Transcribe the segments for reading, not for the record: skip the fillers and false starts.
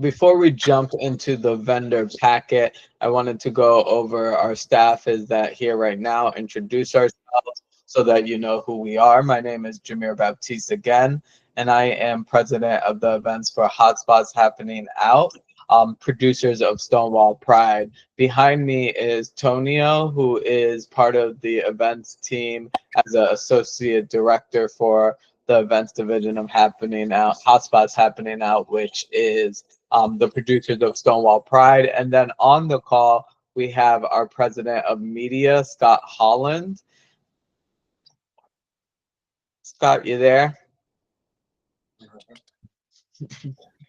before we jump into the vendor packet, I wanted to go over our staff is that here right now, introduce ourselves so that you know who we are. My name is Jameer Baptiste again, and I am president of the events for Hotspots Happening Out, producers of Stonewall Pride. Behind me is Tonio, who is part of the events team as an associate director for the events division of Happening Out, Hotspots Happening Out, which is the producers of Stonewall Pride. And then on the call, we have our president of media, Scott Holland. Scott, you there?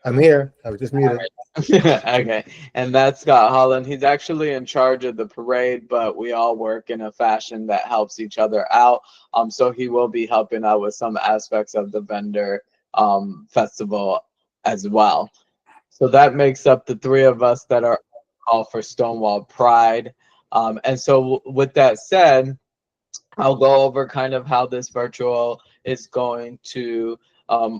I'm here. I was just muted. Okay, and that's Scott Holland. He's actually in charge of the parade, but we all work in a fashion that helps each other out. So he will be helping out with some aspects of the vendor festival as well. So that makes up the three of us that are called for Stonewall Pride. And so with that said, I'll go over kind of how this virtual is going to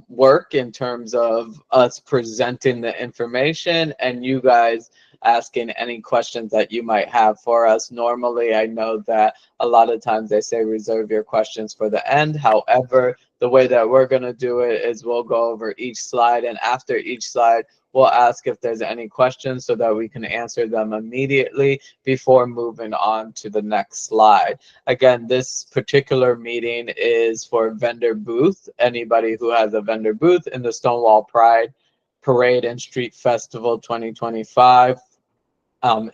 work in terms of us presenting the information and you guys asking any questions that you might have for us. Normally, I know that a lot of times they say reserve your questions for the end. However, the way that we're going to do it is we'll go over each slide, and after each slide, we'll ask if there's any questions so that we can answer them immediately before moving on to the next slide. Again, this particular meeting is for vendor booth. Anybody who has a vendor booth in the Stonewall Pride Parade and Street Festival 2025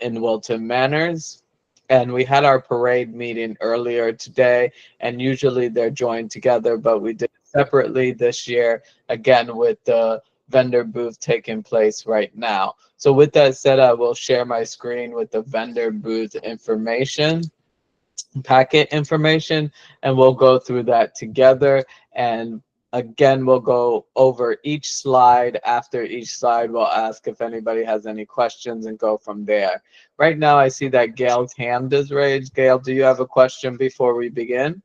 in Wilton Manors. And we had our parade meeting earlier today, and usually they're joined together, but we did it separately this year, again, with the vendor booth taking place right now. So with that said, I will share my screen with the vendor booth information, packet information, and we'll go through that together. And again, we'll go over each slide. After each slide, we'll ask if anybody has any questions and go from there. Right now, I see that Gail's hand is raised. Gail, do you have a question before we begin?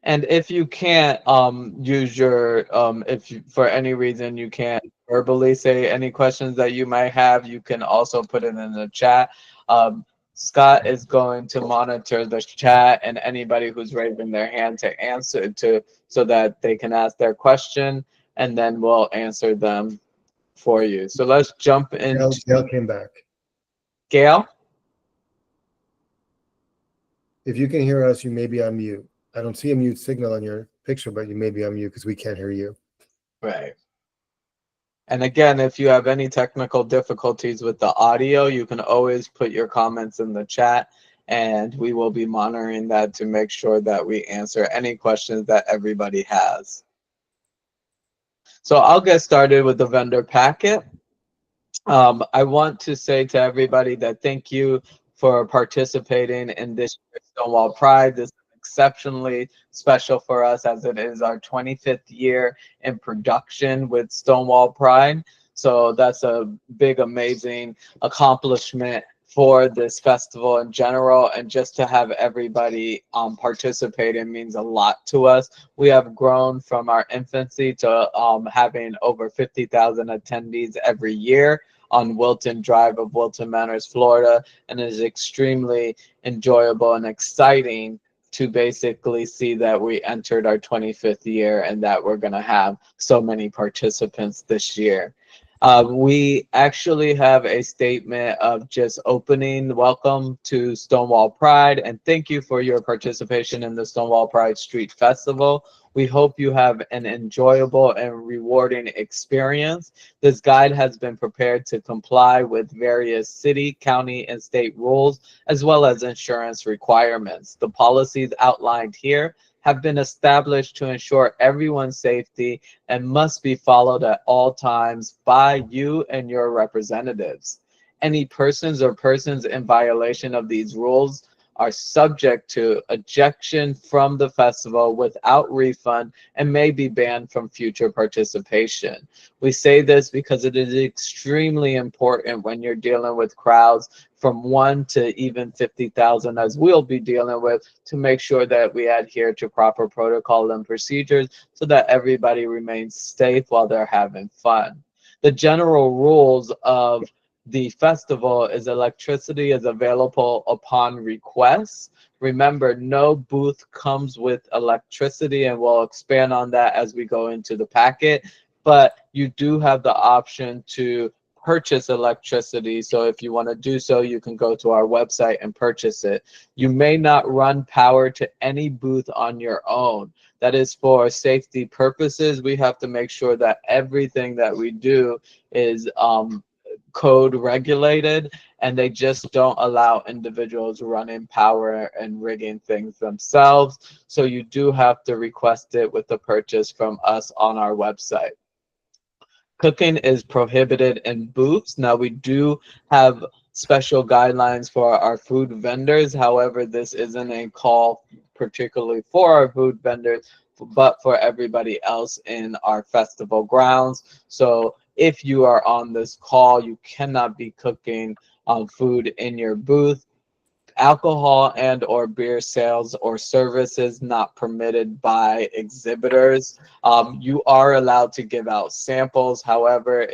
And if you can't use your, if you, for any reason you can't verbally say any questions that you might have, you can also put it in the chat. Scott is going to monitor the chat and anybody who's raising their hand to answer so that they can ask their question, and then we'll answer them for you. So let's jump in. Gail came back. Gail? If you can hear us, you may be on mute. I don't see a mute signal on your picture, but you may be on mute because we can't hear you. Right. And again, if you have any technical difficulties with the audio, you can always put your comments in the chat, and we will be monitoring that to make sure that we answer any questions that everybody has. So I'll get started with the vendor packet. I want to say to everybody that thank you for participating in this Stonewall Pride. This is exceptionally special for us as it is our 25th year in production with Stonewall Pride. So that's a big, amazing accomplishment for this festival in general, and just to have everybody participating means a lot to us. We have grown from our infancy to having over 50,000 attendees every year on Wilton Drive of Wilton Manors, Florida, and it is extremely enjoyable and exciting to basically see that we entered our 25th year and that we're going to have so many participants this year. We actually have a statement of just opening. Welcome to Stonewall Pride, and thank you for your participation in the Stonewall Pride Street Festival. We hope you have an enjoyable and rewarding experience. This guide has been prepared to comply with various city, county, and state rules, as well as insurance requirements. The policies outlined here have been established to ensure everyone's safety and must be followed at all times by you and your representatives. Any persons in violation of these rules are subject to ejection from the festival without refund and may be banned from future participation. We say this because it is extremely important when you're dealing with crowds from 1 to even 50,000, as we'll be dealing with, to make sure that we adhere to proper protocol and procedures so that everybody remains safe while they're having fun. The general rules of the festival is electricity is available upon request. Remember, no booth comes with electricity, and we'll expand on that as we go into the packet. But you do have the option to purchase electricity. So if you want to do so, you can go to our website and purchase it. You may not run power to any booth on your own. That is for safety purposes. We have to make sure that everything that we do is code regulated, and they just don't allow individuals running power and rigging things themselves. So you do have to request it with the purchase from us on our website. Cooking is prohibited in booths. Now, we do have special guidelines for our food vendors. However, this isn't a call particularly for our food vendors, but for everybody else in our festival grounds. So if you are on this call, you cannot be cooking food in your booth. Alcohol and or beer sales or services not permitted by exhibitors. You are allowed to give out samples. However,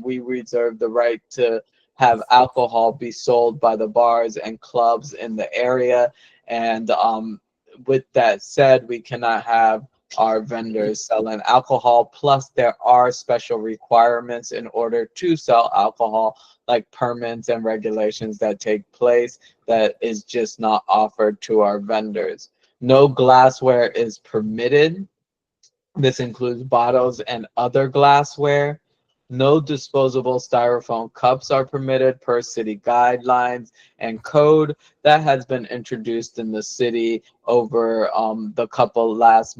we reserve the right to have alcohol be sold by the bars and clubs in the area. And with that said, we cannot have our vendors selling alcohol. Plus, there are special requirements in order to sell alcohol, like permits and regulations that take place that is just not offered to our vendors. No glassware is permitted. This includes bottles and other glassware. No disposable styrofoam cups are permitted per city guidelines and code that has been introduced in the city over the couple last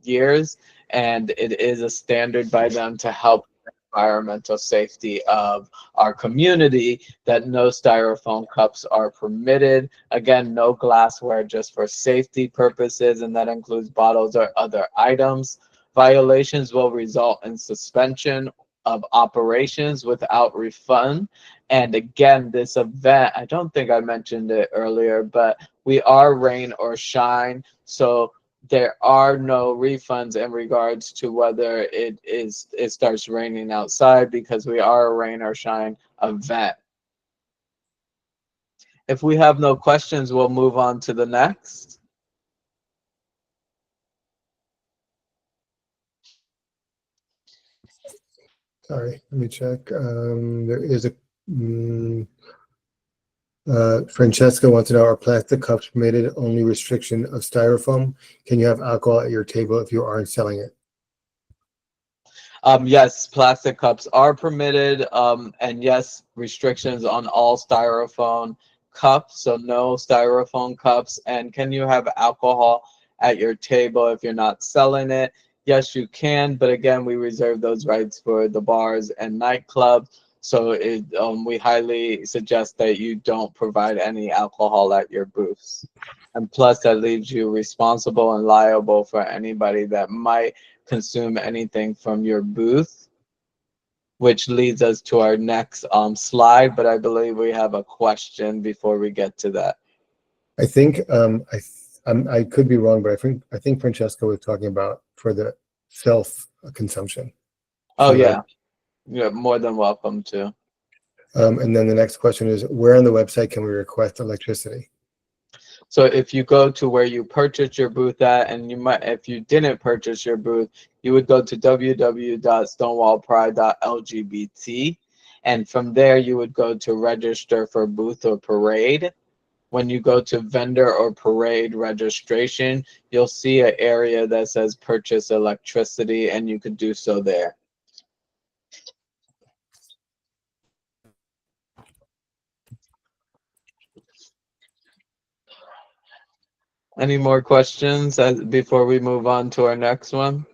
years, and it is a standard by them to help environmental safety of our community, that no styrofoam cups are permitted. Again, no glassware, just for safety purposes, and that includes bottles or other items. Violations will result in suspension of operations without refund. And again, this event, I don't think I mentioned it earlier, but we are rain or shine. So there are no refunds in regards to whether it starts raining outside, because we are a rain or shine event. If we have no questions, we'll move on to the next. Sorry, let me check. There is a Francesca wants to know, are plastic cups permitted? Only restriction of styrofoam. Can you have alcohol at your table if you aren't selling it? Yes, plastic cups are permitted, and yes, restrictions on all styrofoam cups, so no styrofoam cups. And can you have alcohol at your table if you're not selling it? Yes, you can, but again, we reserve those rights for the bars and nightclubs. So we highly suggest that you don't provide any alcohol at your booths. And plus, that leaves you responsible and liable for anybody that might consume anything from your booth, which leads us to our next slide. But I believe we have a question before we get to that. I think I could be wrong, but I think Francesca was talking about for the self consumption. Oh, yeah. You're more than welcome to. And then the next question is, where on the website can we request electricity? So if you go to where you purchased your booth at, and you might, if you didn't purchase your booth, you would go to www.stonewallpride.lgbt, and from there you would go to register for booth or parade. When you go to vendor or parade registration, you'll see an area that says purchase electricity, and you could do so there. Any more questions before we move on to our next one?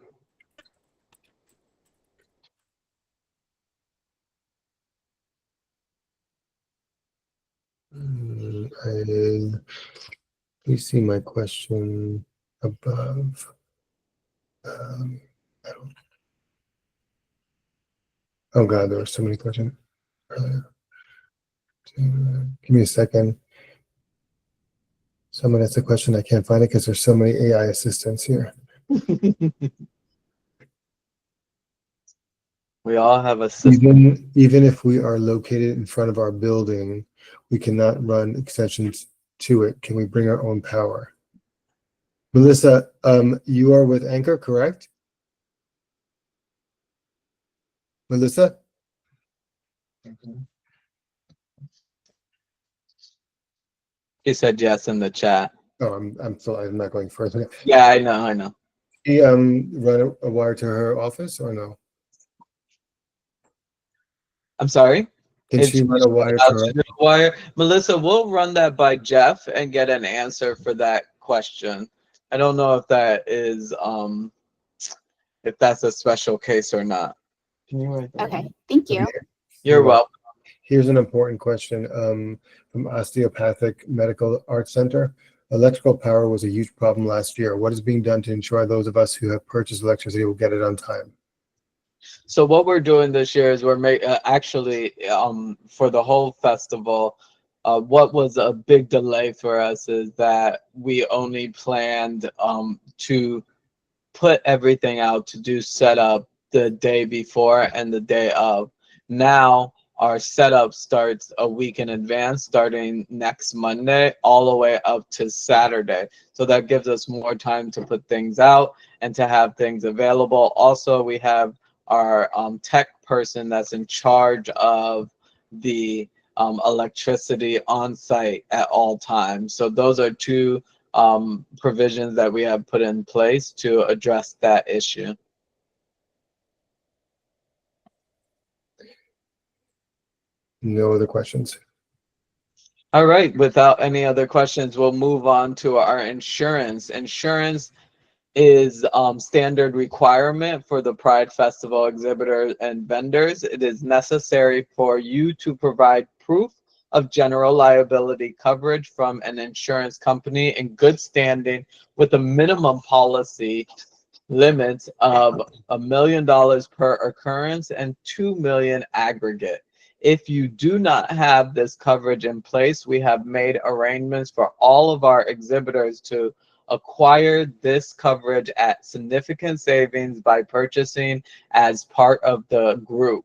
Please see my question above. I don't, oh God, there were so many questions. Give me a second. Someone asked a question. I can't find it because there's so many AI assistants here. We all have a system. Even if we are located in front of our building, we cannot run extensions to it. Can we bring our own power? Melissa, you are with Anchor, correct? Melissa? He said yes in the chat. Oh, I'm not going further. Yeah, I know. She run a wire to her office or no? I'm sorry? Can she run a wire to her? Wire? Melissa, we'll run that by Jeff and get an answer for that question. I don't know if that is if that's a special case or not. Can you write that? Okay, thank you. You're welcome. Here's an important question from Osteopathic Medical Arts Center. Electrical power was a huge problem last year. What is being done to ensure those of us who have purchased electricity will get it on time? So what we're doing this year is we're actually for the whole festival. What was a big delay for us is that we only planned to put everything out to do setup the day before and the day of. Now our setup starts a week in advance, starting next Monday all the way up to Saturday. So that gives us more time to put things out and to have things available. Also, we have our tech person that's in charge of the electricity on site at all times. So those are two provisions that we have put in place to address that issue. No other questions. All right, without any other questions, we'll move on to our insurance. Insurance is standard requirement for the Pride Festival exhibitors and vendors. It is necessary for you to provide proof of general liability coverage from an insurance company in good standing with a minimum policy limits of $1 million per occurrence and $2 million aggregate. If you do not have this coverage in place, we have made arrangements for all of our exhibitors to acquire this coverage at significant savings by purchasing as part of the group.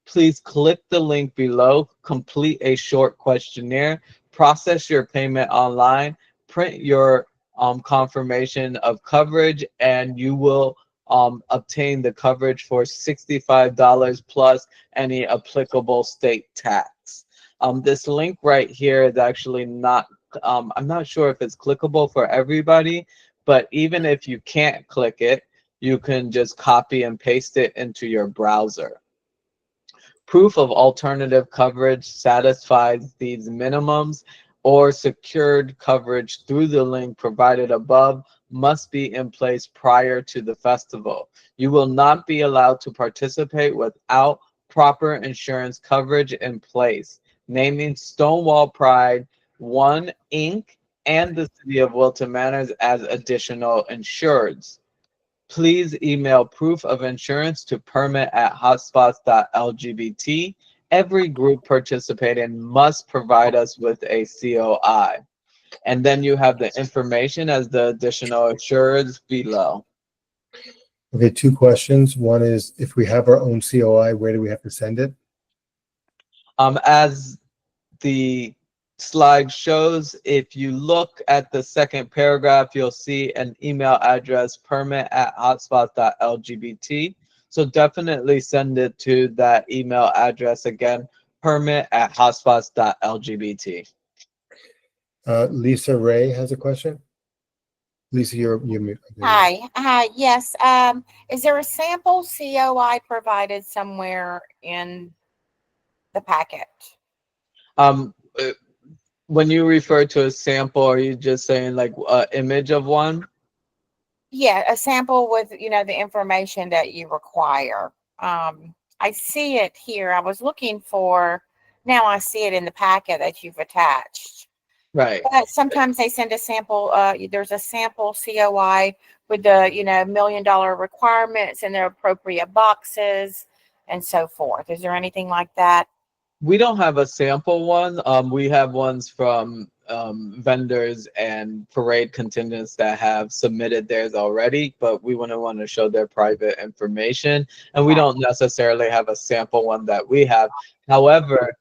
Please click the link below, complete a short questionnaire, process your payment online, print your confirmation of coverage, and you will obtain the coverage for $65 plus any applicable state tax. This link right here is actually not, I'm not sure if it's clickable for everybody, but even if you can't click it, you can just copy and paste it into your browser. Proof of alternative coverage satisfies these minimums or secured coverage through the link provided above must be in place prior to the festival. You will not be allowed to participate without proper insurance coverage in place, naming Stonewall Pride 1 Inc. and the City of Wilton Manors as additional insureds. Please email proof of insurance to permit@hotspots.lgbt. Every group participating must provide us with a COI. And then you have the information as the additional insureds below. Okay, two questions. One is, if we have our own COI, where do we have to send it? As the slide shows, if you look at the second paragraph, you'll see an email address, permit@hotspots.lgbt. So definitely send it to that email address again, permit@hotspots.lgbt. Lisa Ray has a question. Lisa, you're muted. Hi. Yes. Is there a sample COI provided somewhere in the packet? When you refer to a sample, are you just saying like an image of one? Yeah, a sample with, the information that you require. I see it here. I was looking for, now I see it in the packet that you've attached. Right. But sometimes they send a sample, there's a sample COI with the, $1 million requirements and their appropriate boxes and so forth. Is there anything like that? We don't have a sample one. We have ones from vendors and parade contingents that have submitted theirs already, but we wouldn't want to show their private information. And we Right. don't necessarily have a sample one that we have. However,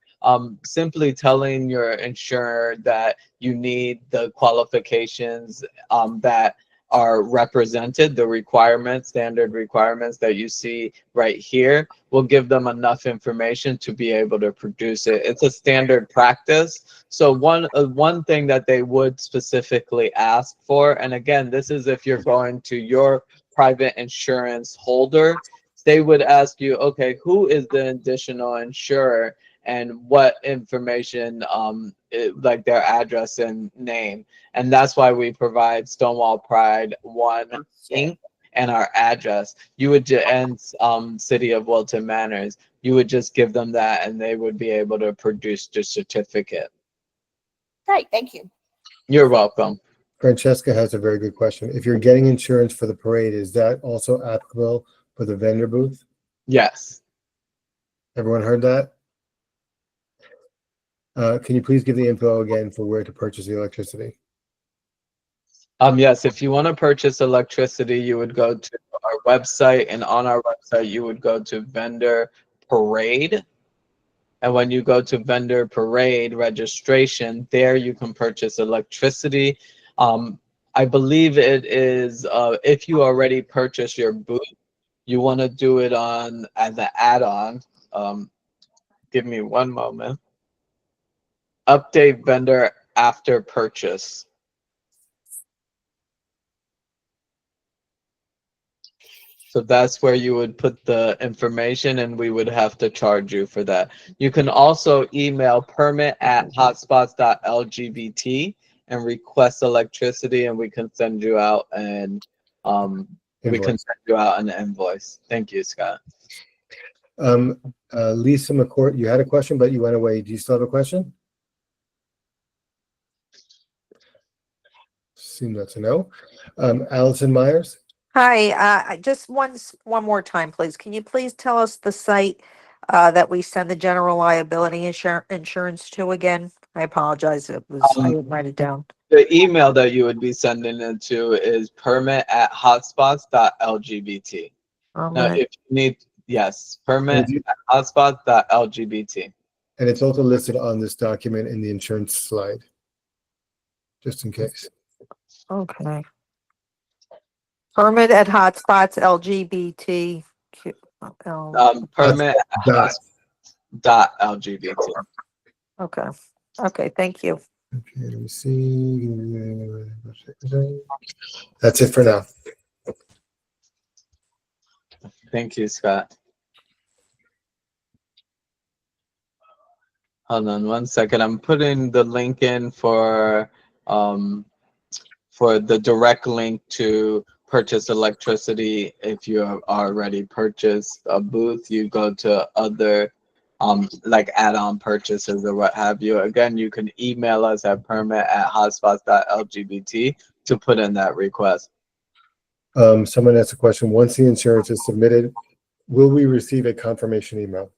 simply telling your insurer that you need the qualifications that are represented, the requirements, standard requirements that you see right here, will give them enough information to be able to produce it. It's a standard practice. So one thing that they would specifically ask for, and again, this is if you're going to your private insurance holder, they would ask you, okay, who is the additional insurer and what information, like their address and name. And that's why we provide Stonewall Pride 1 Inc. and our address. You would and City of Wilton Manors. You would just give them that, and they would be able to produce the certificate. Great, thank you. You're welcome. Francesca has a very good question. If you're getting insurance for the parade, is that also applicable for the vendor booth? Yes. Everyone heard that? Can you please give the info again for where to purchase the electricity? Yes, if you want to purchase electricity, you would go to our website, and on our website, you would go to vendor parade. And when you go to vendor parade registration, there you can purchase electricity. I believe it is, if you already purchased your booth, you want to do it on as an add-on. Give me one moment. Update vendor after purchase. So that's where you would put the information, and we would have to charge you for that. You can also email permit@hotspots.lgbt and request electricity, and we can send you out an invoice. Thank you, Scott. Lisa McCourt, you had a question, but you went away. Do you still have a question? Seem that's a no. Allison Myers. Hi, just one more time, please. Can you please tell us the site that we send the general liability insurance to again? I apologize. I didn't write it down. The email that you would be sending it to is permit@hotspots.lgbt. Now, if you need, yes, permit@hotspots.lgbt. And it's also listed on this document in the insurance slide, just in case. Okay. Permit at hotspots LGBT. Permit@hotspots.lgbt. Okay. Okay. Thank you. Okay, let me see. That's it for now. Thank you, Scott. Hold on one second. I'm putting the link in for the direct link to purchase electricity. If you have already purchased a booth, you go to other like add-on purchases or what have you. Again, you can email us at permit@hotspots.lgbt to put in that request. Someone asked a question. Once the insurance is submitted, will we receive a confirmation email?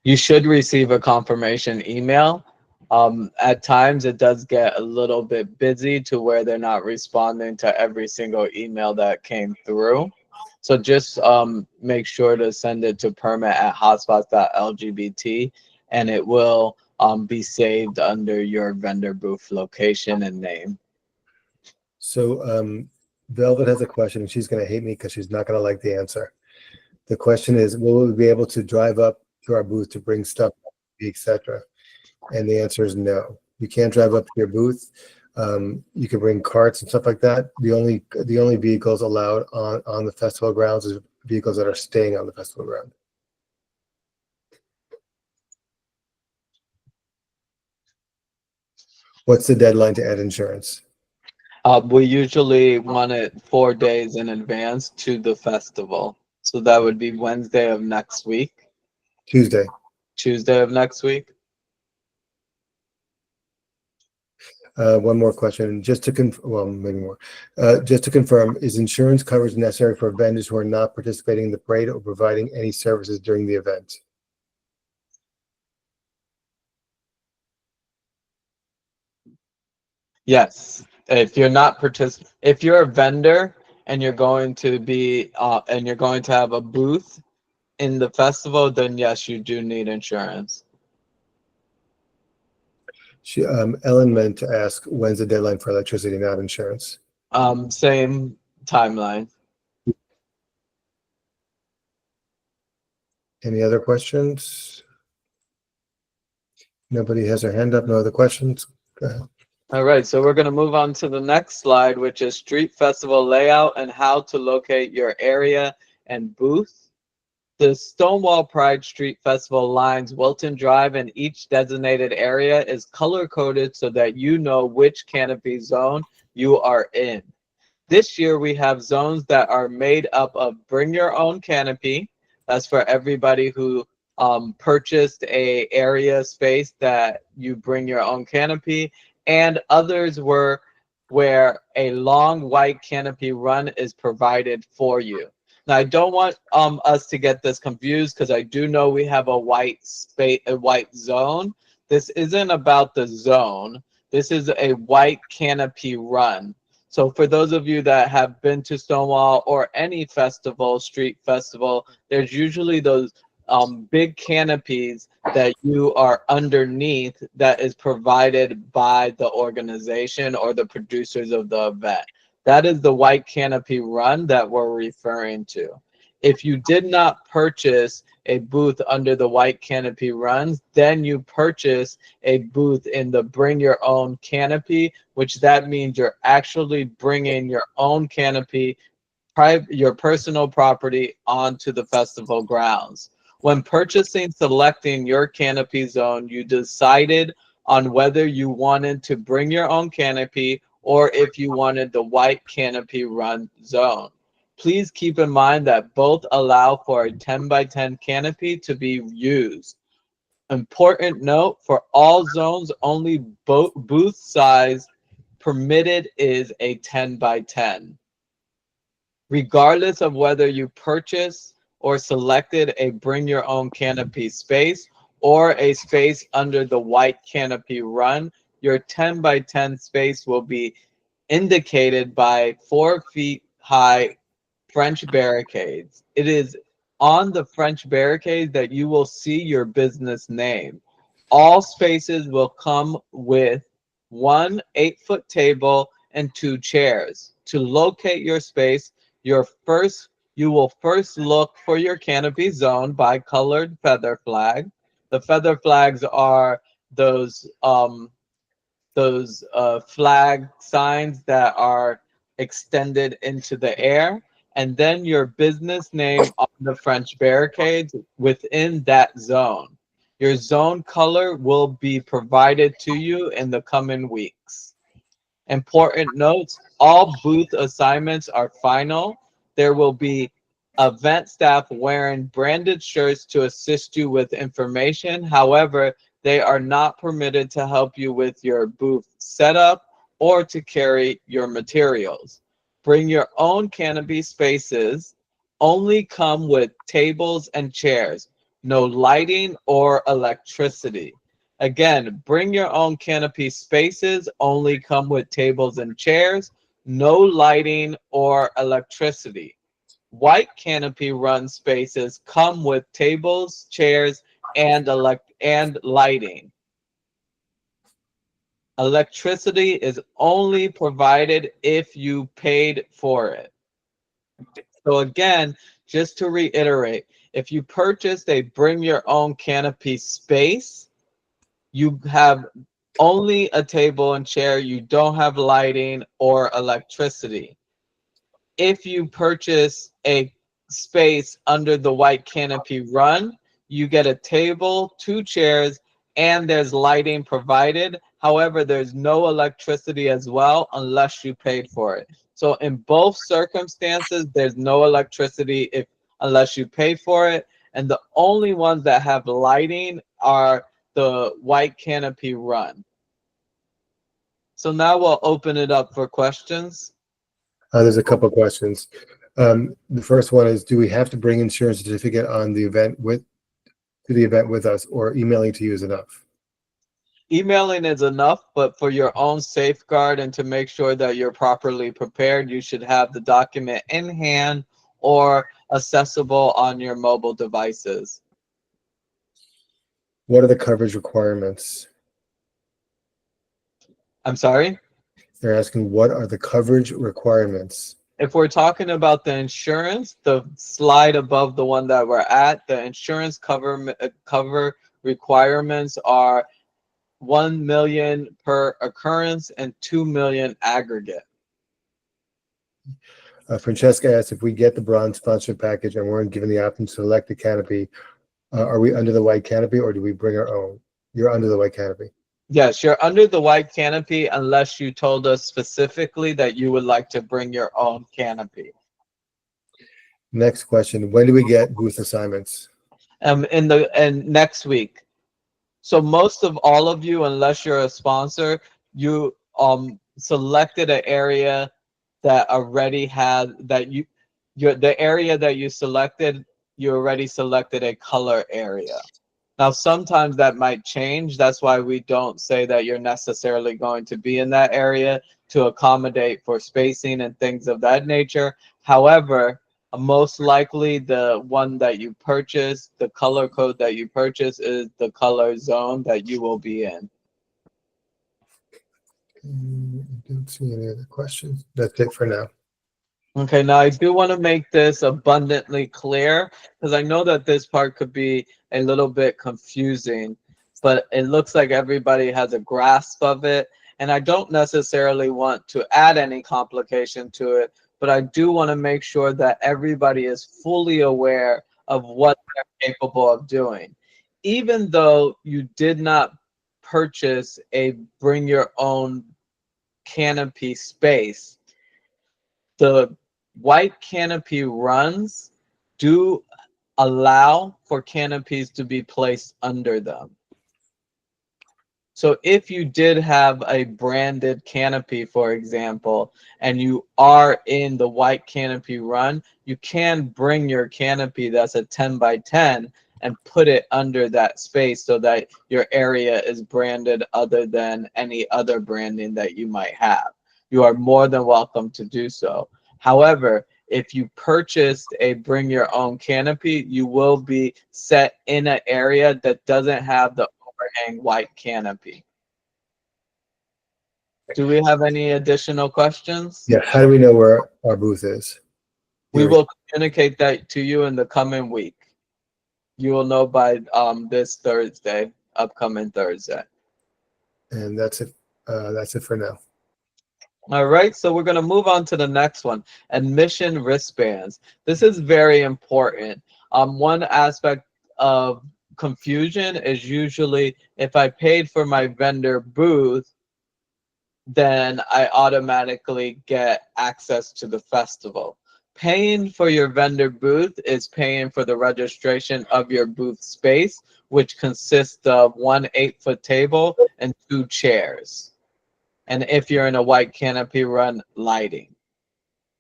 You should receive a confirmation email. At times it does get a little bit busy to where they're not responding to every single email that came through. So just make sure to send it to permit@hotspots.lgbt, and it will be saved under your vendor booth location and name. So Velvet has a question, and she's going to hate me because she's not going to like the answer. The question is, will we be able to drive up to our booth to bring stuff, etc.? And the answer is no. You can't drive up to your booth. You can bring carts and stuff like that. The only vehicles allowed on the festival grounds is vehicles that are staying on the festival ground. What's the deadline to add insurance? We usually want it 4 days in advance to the festival. So that would be Wednesday of next week. Tuesday. Tuesday of next week. One more question, just to well, maybe more. Just to confirm, is insurance coverage necessary for vendors who are not participating in the parade or providing any services during the event? Yes. If you're not if you're a vendor and you're going to be and you're going to have a booth in the festival, then yes, you do need insurance. Ellen meant to ask, when's the deadline for electricity, not insurance? Same timeline. Any other questions? Nobody has their hand up. No other questions? Go ahead. All right, so we're going to move on to the next slide, which is street festival layout and how to locate your area and booth. The Stonewall Pride Street Festival lines Wilton Drive, and each designated area is color-coded so that you know which canopy zone you are in. This year, we have zones that are made up of bring your own canopy. That's for everybody who purchased a area space that you bring your own canopy, and others were where a long white canopy run is provided for you. Now, I don't want us to get this confused because I do know we have a white space, a white zone. This isn't about the zone. This is a white canopy run. So for those of you that have been to Stonewall or any festival, street festival, there's usually those big canopies that you are underneath that is provided by the organization or the producers of the event. That is the white canopy run that we're referring to. If you did not purchase a booth under the white canopy runs, then you purchase a booth in the bring your own canopy, which that means you're actually bringing your own canopy, your personal property onto the festival grounds. When purchasing, selecting your canopy zone, you decided on whether you wanted to bring your own canopy or if you wanted the white canopy run zone. Please keep in mind that both allow for a 10 by 10 canopy to be used. Important note, for all zones, only booth size permitted is a 10 by 10. Regardless of whether you purchase or selected a bring your own canopy space or a space under the white canopy run, your 10 by 10 space will be indicated by 4 feet high French barricades. It is on the French barricades that you will see your business name. All spaces will come with one 8-foot table and 2 chairs. To locate your space, you will first look for your canopy zone by colored feather flag. The feather flags are those flag signs that are extended into the air, and then your business name on the French barricades within that zone. Your zone color will be provided to you in the coming weeks. Important notes, all booth assignments are final. There will be event staff wearing branded shirts to assist you with information. However, they are not permitted to help you with your booth setup or to carry your materials. Bring your own canopy spaces. Only come with tables and chairs. No lighting or electricity. Again, bring your own canopy spaces. Only come with tables and chairs. No lighting or electricity. White canopy run spaces come with tables, chairs, and lighting. Electricity is only provided if you paid for it. So again, just to reiterate, if you purchased a bring your own canopy space, you have only a table and chair. You don't have lighting or electricity. If you purchase a space under the white canopy run, you get a table, 2 chairs, and there's lighting provided. However, there's no electricity as well unless you paid for it. So in both circumstances, there's no electricity unless you pay for it. And the only ones that have lighting are the white canopy run. So now we'll open it up for questions. There's a couple of questions. The first one is, do we have to bring insurance certificate on the event to the event with us, or emailing to you is enough? Emailing is enough, but for your own safeguard and to make sure that you're properly prepared, you should have the document in hand or accessible on your mobile devices. What are the coverage requirements? I'm sorry? They're asking, what are the coverage requirements? If we're talking about the insurance, the slide above the one that we're at, the insurance cover requirements are 1 million per occurrence and 2 million aggregate. Francesca asked, if we get the bronze sponsorship package and weren't given the option to select the canopy, are we under the white canopy or do we bring our own? You're under the white canopy. Yes, you're under the white canopy unless you told us specifically that you would like to bring your own canopy. Next question, when do we get booth assignments? And next week. So most of all of you, unless you're a sponsor, you selected an area that already had that the area that you selected, you already selected a color area. Now, sometimes that might change. That's why we don't say that you're necessarily going to be in that area to accommodate for spacing and things of that nature. However, most likely the one that you purchase, the color code that you purchase is the color zone that you will be in. I don't see any other questions. That's it for now. Okay, now I do want to make this abundantly clear because I know that this part could be a little bit confusing, but it looks like everybody has a grasp of it. And I don't necessarily want to add any complication to it, but I do want to make sure that everybody is fully aware of what they're capable of doing. Even though you did not purchase a bring your own canopy space, the white canopy runs do allow for canopies to be placed under them. So if you did have a branded canopy, for example, and you are in the white canopy run, you can bring your canopy that's a 10 by 10 and put it under that space so that your area is branded other than any other branding that you might have. You are more than welcome to do so. However, if you purchased a bring your own canopy, you will be set in an area that doesn't have the overhang white canopy. Do we have any additional questions? Yeah, how do we know where our booth is? We will communicate that to you in the coming week. You will know by this Thursday, upcoming Thursday. And that's it. That's it for now. All right, so we're going to move on to the next one, admission wristbands. This is very important. One aspect of confusion is usually if I paid for my vendor booth, then I automatically get access to the festival. Paying for your vendor booth is paying for the registration of your booth space, which consists of 1 8-foot table and 2 chairs. And if you're in a white canopy run, lighting.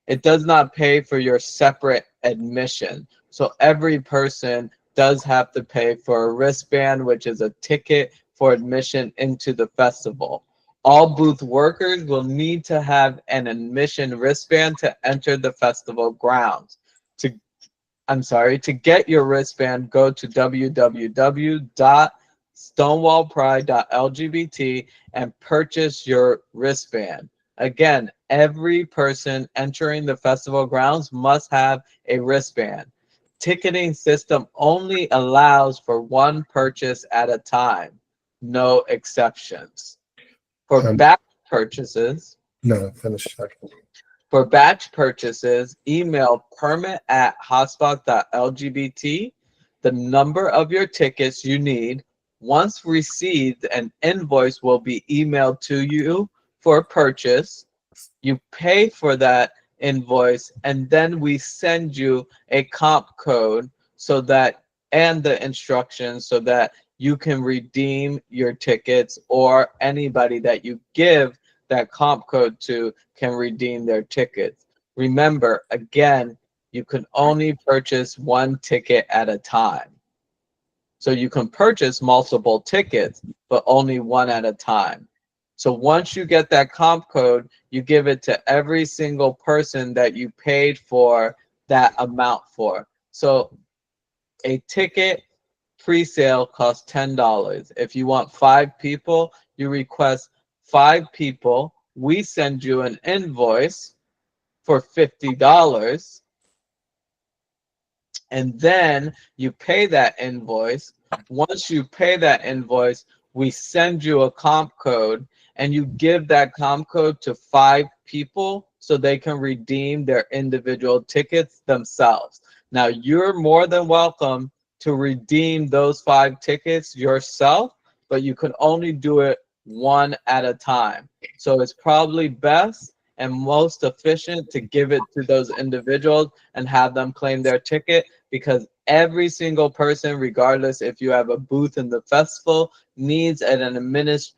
It does not pay for your separate admission. So every person does have to pay for a wristband, which is a ticket for admission into the festival. All booth workers will need to have an admission wristband to enter the festival grounds. To get your wristband, go to www.stonewallpride.lgbt and purchase your wristband. Again, every person entering the festival grounds must have a wristband. Ticketing system only allows for one purchase at a time, no exceptions. For batch purchases, No, finish talking. For batch purchases, email permit@hotspot.lgbt, the number of your tickets you need. Once received, an invoice will be emailed to you for purchase. You pay for that invoice, and then we send you a comp code and the instructions so that you can redeem your tickets, or anybody that you give that comp code to can redeem their tickets. Remember, again, you can only purchase one ticket at a time. So you can purchase multiple tickets, but only one at a time. So once you get that comp code, you give it to every single person that you paid for that amount for. So a ticket pre-sale costs $10. If you want 5 people, you request 5 people. We send you an invoice for $50. And then you pay that invoice. Once you pay that invoice, we send you a comp code, and you give that comp code to 5 people so they can redeem their individual tickets themselves. Now, you're more than welcome to redeem those 5 tickets yourself, but you can only do it one at a time. So it's probably best and most efficient to give it to those individuals and have them claim their ticket, because every single person, regardless if you have a booth in the festival, needs an admission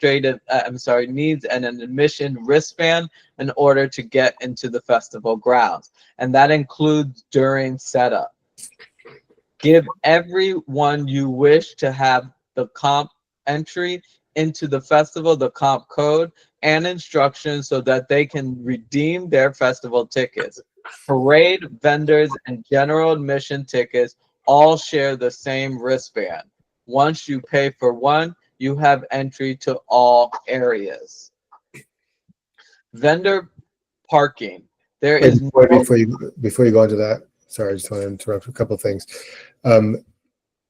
wristband in order to get into the festival grounds. And that includes during setup. Give everyone you wish to have the comp entry into the festival, the comp code and instructions, so that they can redeem their festival tickets. Parade vendors and general admission tickets all share the same wristband. Once you pay for one, you have entry to all areas. Vendor parking. There is Before you go into that, sorry, I just want to interrupt a couple of things.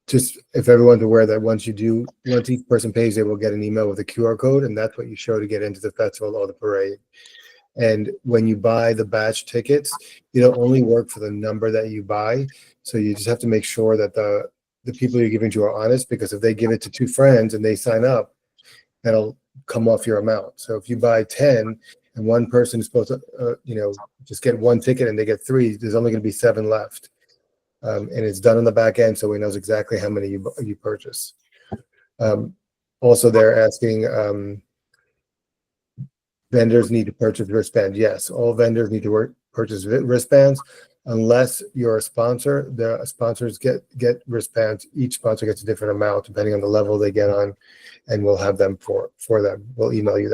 Just if everyone's aware that once each person pays, they will get an email with a QR code, and that's what you show to get into the festival or the parade. And when you buy the batch tickets, it'll only work for the number that you buy. So you just have to make sure that the people you're giving to are honest, because if they give it to 2 friends and they sign up, that'll come off your amount. So if you buy 10 and one person is supposed to, just get 1 ticket and they get 3, there's only going to be 7 left. And it's done on the back end, so we knows exactly how many you purchase. Also, they're asking, vendors need to purchase wristbands. Yes, all vendors need to purchase wristbands, unless you're a sponsor. The sponsors get wristbands. Each sponsor gets a different amount depending on the level they get on, and we'll have them for them. We'll email you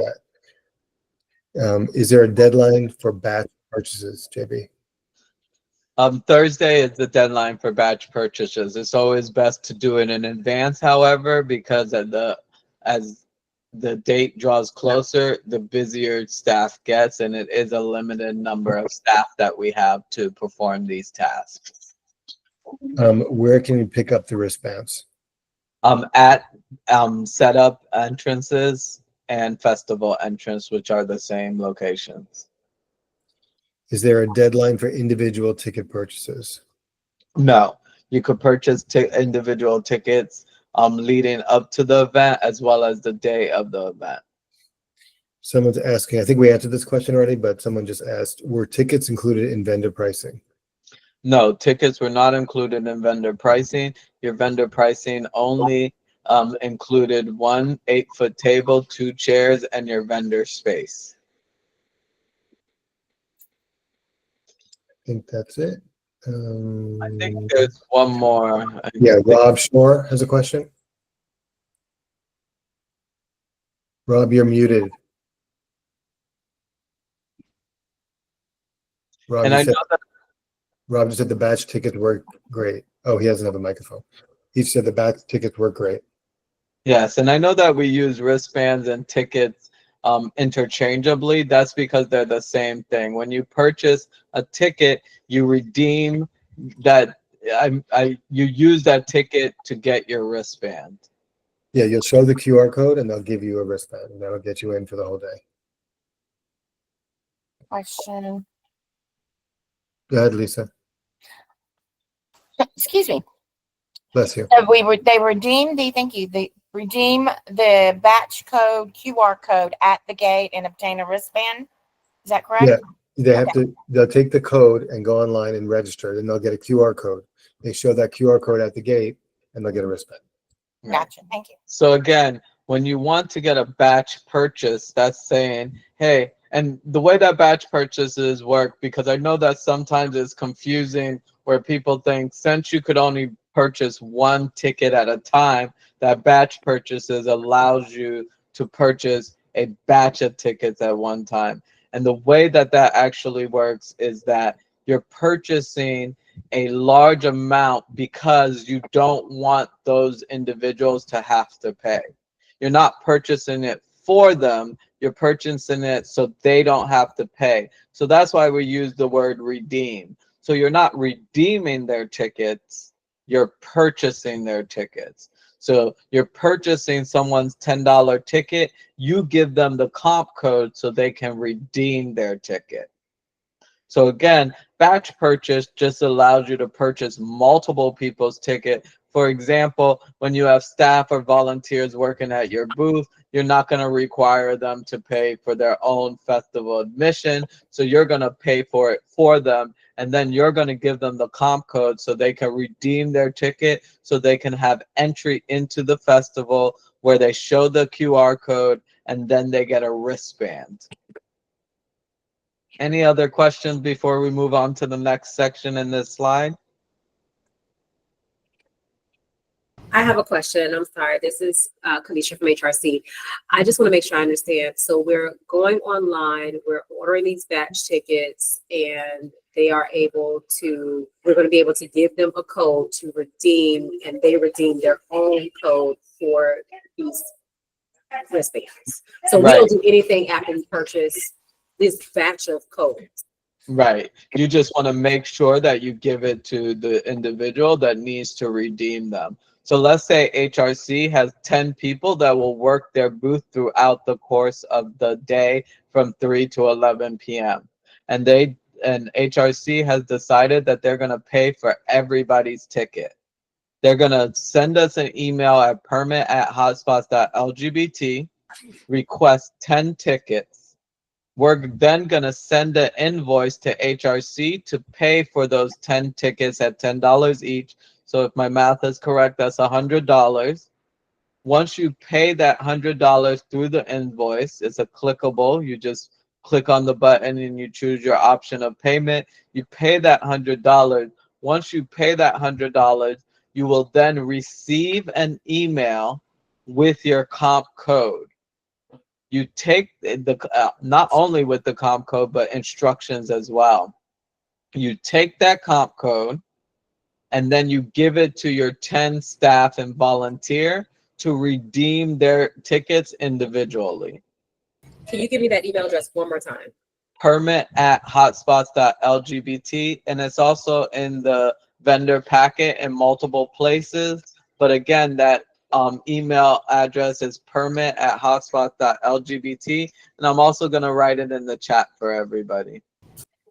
that. Is there a deadline for batch purchases, JB? Thursday is the deadline for batch purchases. It's always best to do it in advance, however, because as the date draws closer, the busier staff gets, and it is a limited number of staff that we have to perform these tasks. Where can you pick up the wristbands? At setup entrances and festival entrance, which are the same locations. Is there a deadline for individual ticket purchases? No, you could purchase individual tickets leading up to the event as well as the day of the event. Someone's asking, I think we answered this question already, but someone just asked, were tickets included in vendor pricing? No, tickets were not included in vendor pricing. Your vendor pricing only included 1 8-foot table, 2 chairs, and your vendor space. I think that's it. I think there's one more. Yeah, Rob Shore has a question. Rob, you're muted. Rob, And I know that Rob just said the batch tickets work great. Oh, he doesn't have a microphone. He said the batch tickets work great. yes, and I know that we use wristbands and tickets interchangeably. That's because they're the same thing. When you purchase a ticket, you redeem that. You use that ticket to get your wristband. Yeah, you'll show the QR code and they'll give you a wristband, and that'll get you in for the whole day. Question. Go ahead, Lisa. Excuse me. Bless you. So they redeem they redeem the batch code, QR code at the gate and obtain a wristband. Is that correct? Yeah, they'll take the code and go online and register, and they'll get a QR code. They show that QR code at the gate and they'll get a wristband. Gotcha. Thank you. So again, when you want to get a batch purchase, that's saying, hey, and the way that batch purchases work, because I know that sometimes it's confusing where people think since you could only purchase one ticket at a time, that batch purchases allows you to purchase a batch of tickets at one time. And the way that that actually works is that you're purchasing a large amount because you don't want those individuals to have to pay. You're not purchasing it for them, you're purchasing it so they don't have to pay. So that's why we use the word redeem. So you're not redeeming their tickets, you're purchasing their tickets. So you're purchasing someone's $10 ticket, you give them the comp code so they can redeem their ticket. So again, batch purchase just allows you to purchase multiple people's ticket. For example, when you have staff or volunteers working at your booth, you're not going to require them to pay for their own festival admission. So you're going to pay for it for them. And then you're going to give them the comp code so they can redeem their ticket, so they can have entry into the festival where they show the QR code and then they get a wristband. Any other questions before we move on to the next section in this slide? I have a question. I'm sorry. This is Kanisha from HRC. I just want to make sure I understand. So we're going online, we're ordering these batch tickets, and we're going to be able to give them a code to redeem, and they redeem their own code for these wristbands. So we don't do anything after we purchase this batch of codes. Right. You just want to make sure that you give it to the individual that needs to redeem them. So let's say HRC has 10 people that will work their booth throughout the course of the day from 3 to 11 p.m. And HRC has decided that they're going to pay for everybody's ticket. They're going to send us an email at permit@hotspots.lgbt, request 10 tickets. We're then going to send an invoice to HRC to pay for those 10 tickets at $10 each. So if my math is correct, that's $100. Once you pay that $100 through the invoice, it's a clickable. You just click on the button and you choose your option of payment. You pay that $100. Once you pay that $100, you will then receive an email with your comp code. You take the not only with the comp code, but instructions as well. You take that comp code and then you give it to your 10 staff and volunteer to redeem their tickets individually. Can you give me that email address one more time? Permit@hotspots.lgbt, and it's also in the vendor packet in multiple places. But again, that email address is permit@hotspots.lgbt, and I'm also going to write it in the chat for everybody.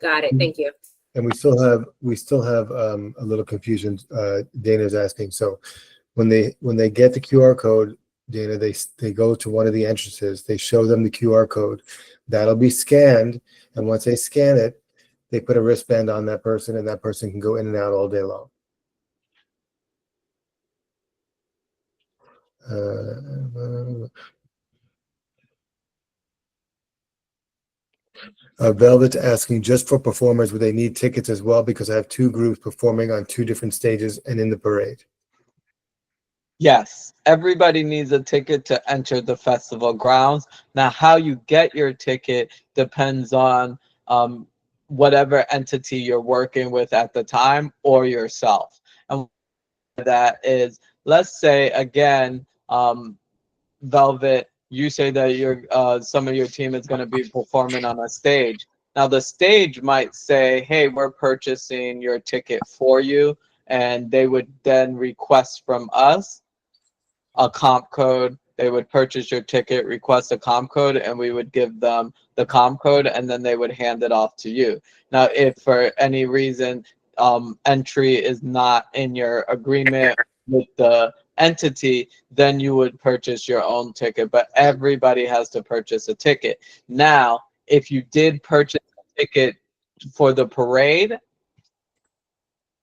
Got it. Thank you. And we still have a little confusion. Dana's asking. So when they get the QR code, Dana, they go to one of the entrances. They show them the QR code. That'll be scanned, and once they scan it, they put a wristband on that person, and that person can go in and out all day long. Velvet's asking, just for performers, would they need tickets as well? Because I have two groups performing on two different stages and in the parade. Yes, everybody needs a ticket to enter the festival grounds. Now, how you get your ticket depends on whatever entity you're working with at the time or yourself. And that is, let's say again, Velvet, you say that some of your team is going to be performing on a stage. Now the stage might say, hey, we're purchasing your ticket for you, and they would then request from us a comp code. They would purchase your ticket, request a comp code, and we would give them the comp code, and then they would hand it off to you. Now, if for any reason entry is not in your agreement with the entity, then you would purchase your own ticket, but everybody has to purchase a ticket. Now, if you did purchase a ticket for the parade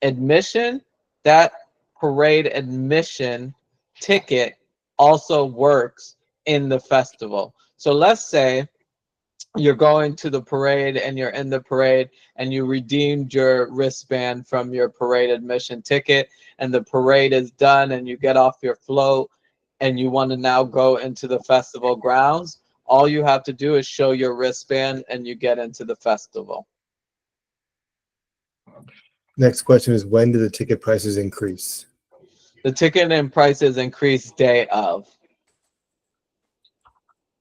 admission, that parade admission ticket also works in the festival. So let's say you're going to the parade and you're in the parade and you redeemed your wristband from your parade admission ticket, and the parade is done and you get off your float and you want to now go into the festival grounds. All you have to do is show your wristband and you get into the festival. Next question is, when do the ticket prices increase? The ticket and prices increase day of.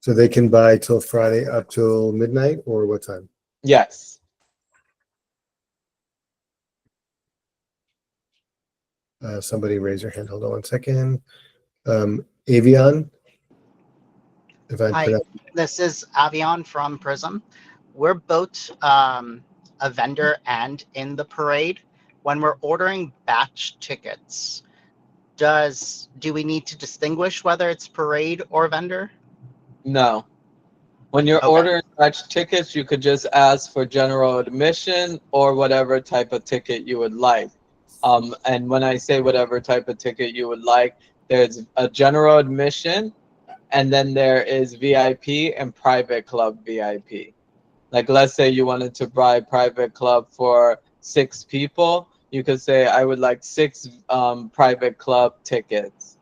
So they can buy till Friday up till midnight, or what time? Yes. Somebody raise your hand. Hold on one second. Avion, if I Hi, pronounce. this is Avion from Prism. We're both a vendor and in the parade. When we're ordering batch tickets, do we need to distinguish whether it's parade or vendor? No. When you're Okay. ordering batch tickets, you could just ask for general admission or whatever type of ticket you would like. And when I say whatever type of ticket you would like, there's a general admission, and then there is VIP and private club VIP. Like, let's say you wanted to buy private club for 6 people, you could say, I would like 6 private club tickets.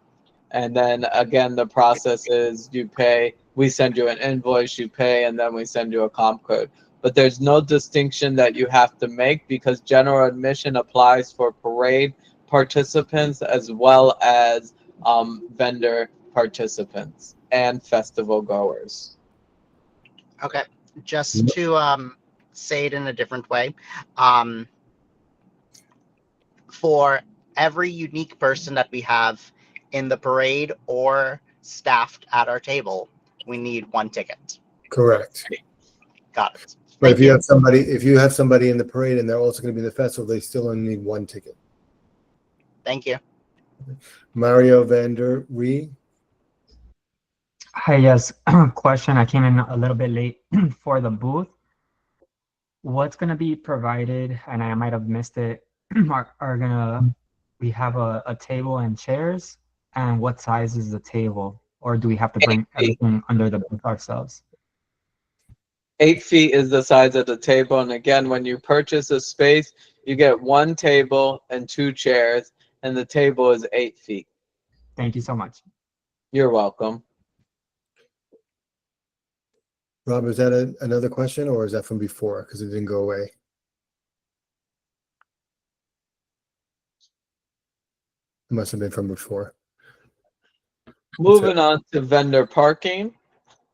And then again, the process is you pay, we send you an invoice, you pay, and then we send you a comp code. But there's no distinction that you have to make, because general admission applies for parade participants as well as vendor participants and festival goers. Okay. Just to say it in a different way, um, for every unique person that we have in the parade or staffed at our table, we need 1 ticket. Correct. Got it. But Thank if you have somebody in the parade and they're also going to be in the festival, they still only need 1 ticket. Thank you. Mario Vander Ree. Hi, yes. Question. I came in a little bit late for the booth. What's going to be provided, and I might have missed it, we have a table and chairs, and what size is the table? Or do we have to bring everything under the booth ourselves? 8 feet is the size of the table. And again, when you purchase a space, you get 1 table and 2 chairs, and the table is 8 feet. Thank you so much. You're welcome. Rob, is that another question, or is that from before? Because it didn't go away. It must have been from before. Moving on to vendor parking.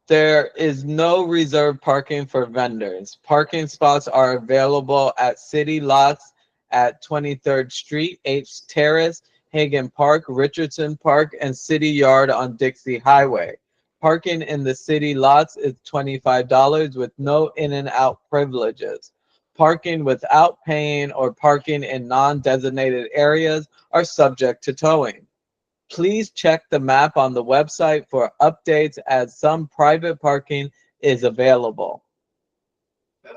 There is no reserved parking for vendors. Parking spots are available at city lots at 23rd Street, H Terrace, Hagen Park, Richardson Park, and City Yard on Dixie Highway. Parking in the city lots is $25 with no in and out privileges. Parking without paying or parking in non-designated areas are subject to towing. Please check the map on the website for updates, as some private parking is available.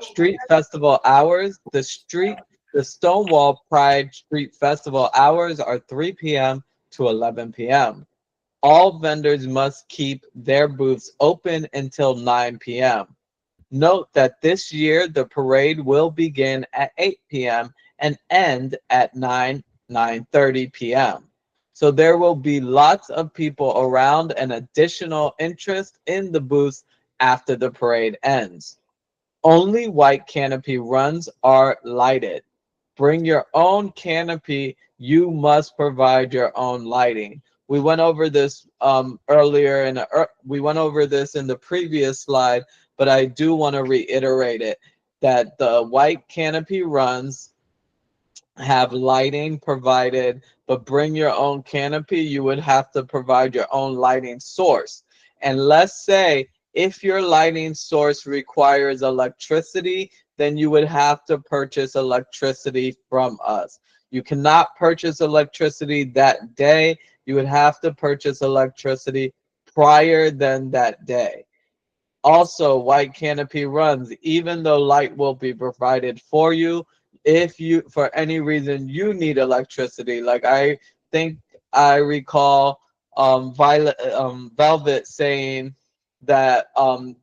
Street Festival hours. The Stonewall Pride Street Festival hours are 3 p.m. to 11 p.m. All vendors must keep their booths open until 9 p.m. Note that this year the parade will begin at 8 p.m. and end at 9:30 p.m. So there will be lots of people around and additional interest in the booths after the parade ends. Only white canopy runs are lighted. Bring your own canopy. You must provide your own lighting. We went over this earlier, we went over this in the previous slide, but I do want to reiterate it, that the white canopy runs have lighting provided, but bring your own canopy. You would have to provide your own lighting source. And let's say if your lighting source requires electricity, then you would have to purchase electricity from us. You cannot purchase electricity that day. You would have to purchase electricity prior than that day. Also, white canopy runs, even though light will be provided for you, if you, for any reason, you need electricity. Like I think I recall Velvet saying that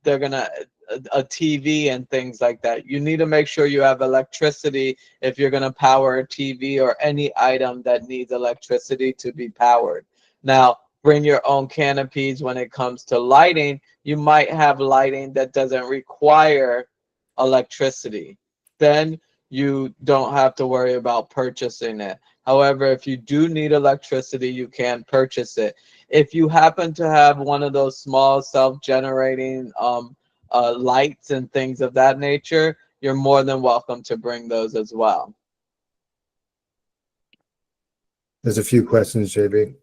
they're gonna a TV and things like that. You need to make sure you have electricity if you're gonna power a TV or any item that needs electricity to be powered. Now, bring your own canopies when it comes to lighting. You might have lighting that doesn't require electricity. Then you don't have to worry about purchasing it. However, if you do need electricity, you can purchase it. If you happen to have one of those small self-generating lights and things of that nature, you're more than welcome to bring those as well. There's a few questions, JB.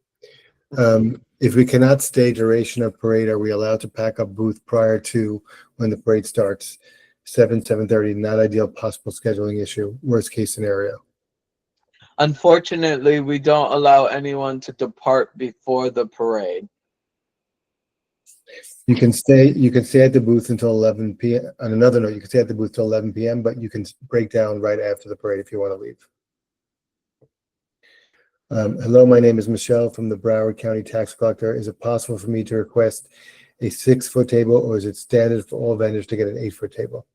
If we cannot stay duration of parade, are we allowed to pack up booth prior to when the parade starts? 7:30, not ideal, possible scheduling issue, worst case scenario. Unfortunately, we don't allow anyone to depart before the parade. You can stay at the booth until 11 p.m. On another note, you can stay at the booth till 11 p.m., but you can break down right after the parade if you want to leave. Hello, my name is Michelle from the Broward County Tax Collector. Is it possible for me to request a 6-foot table, or is it standard for all vendors to get an 8-foot table?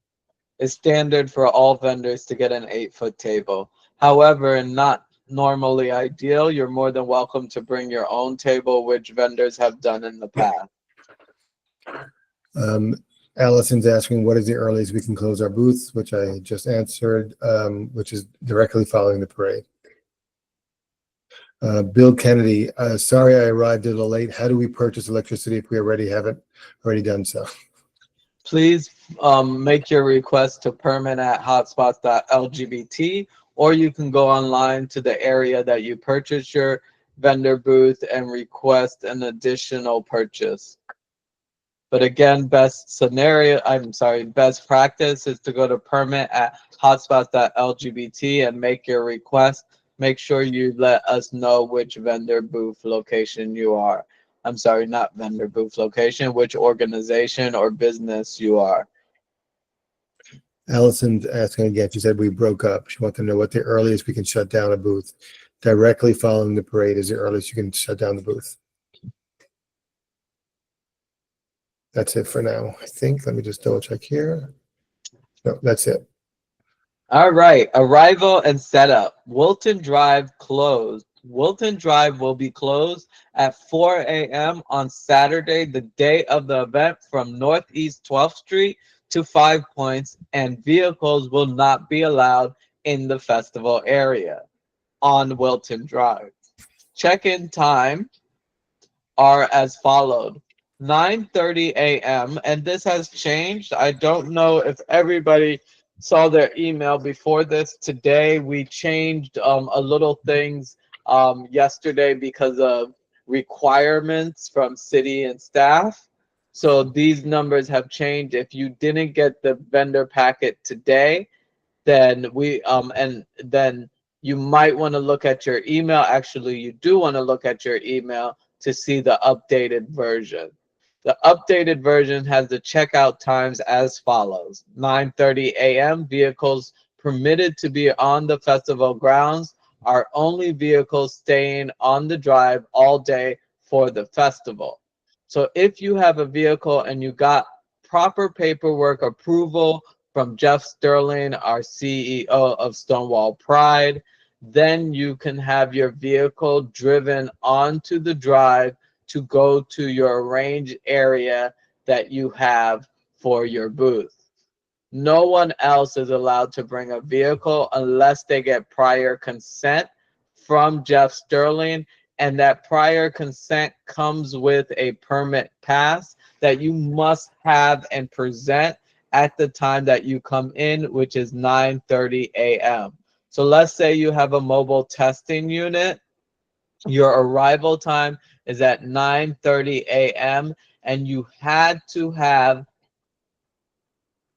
It's standard for all vendors to get an 8-foot table. However, not normally ideal. You're more than welcome to bring your own table, which vendors have done in the past. Allison's asking, what is the earliest we can close our booths, which I just answered, which is directly following the parade. Bill Kennedy, sorry I arrived a little late. How do we purchase electricity if we haven't already done so? Please make your request to permit@hotspots.lgbt, or you can go online to the area that you purchase your vendor booth and request an additional purchase. But again, best practice is to go to permit@hotspots.lgbt and make your request. Make sure you let us know which vendor booth location you are. I'm sorry, not vendor booth location, which organization or business you are. Allison's asking again, she said we broke up. She wants to know what the earliest we can shut down a booth. Directly following the parade is the earliest you can shut down the booth. That's it for now, I think. Let me just double check here. No, that's it. All right, arrival and setup. Wilton Drive closed. Wilton Drive will be closed at 4 a.m. on Saturday, the day of the event, from Northeast 12th Street to 5 Points, and vehicles will not be allowed in the festival area on Wilton Drive. Check-in time are as followed. 9:30 a.m. and this has changed. I don't know if everybody saw their email before this. Today we changed a little things yesterday because of requirements from city and staff. So these numbers have changed. If you didn't get the vendor packet today, then then you might want to look at your email. Actually, you do want to look at your email to see the updated version. The updated version has the checkout times as follows. 9:30 a.m. Vehicles permitted to be on the festival grounds are only vehicles staying on the drive all day for the festival. So if you have a vehicle and you got proper paperwork approval from Jeff Sterling, our CEO of Stonewall Pride, then you can have your vehicle driven onto the drive to go to your arranged area that you have for your booth. No one else is allowed to bring a vehicle unless they get prior consent from Jeff Sterling, and that prior consent comes with a permit pass that you must have and present at the time that you come in, which is 9:30 a.m. So let's say you have a mobile testing unit. Your arrival time is at 9:30 a.m. and you had to have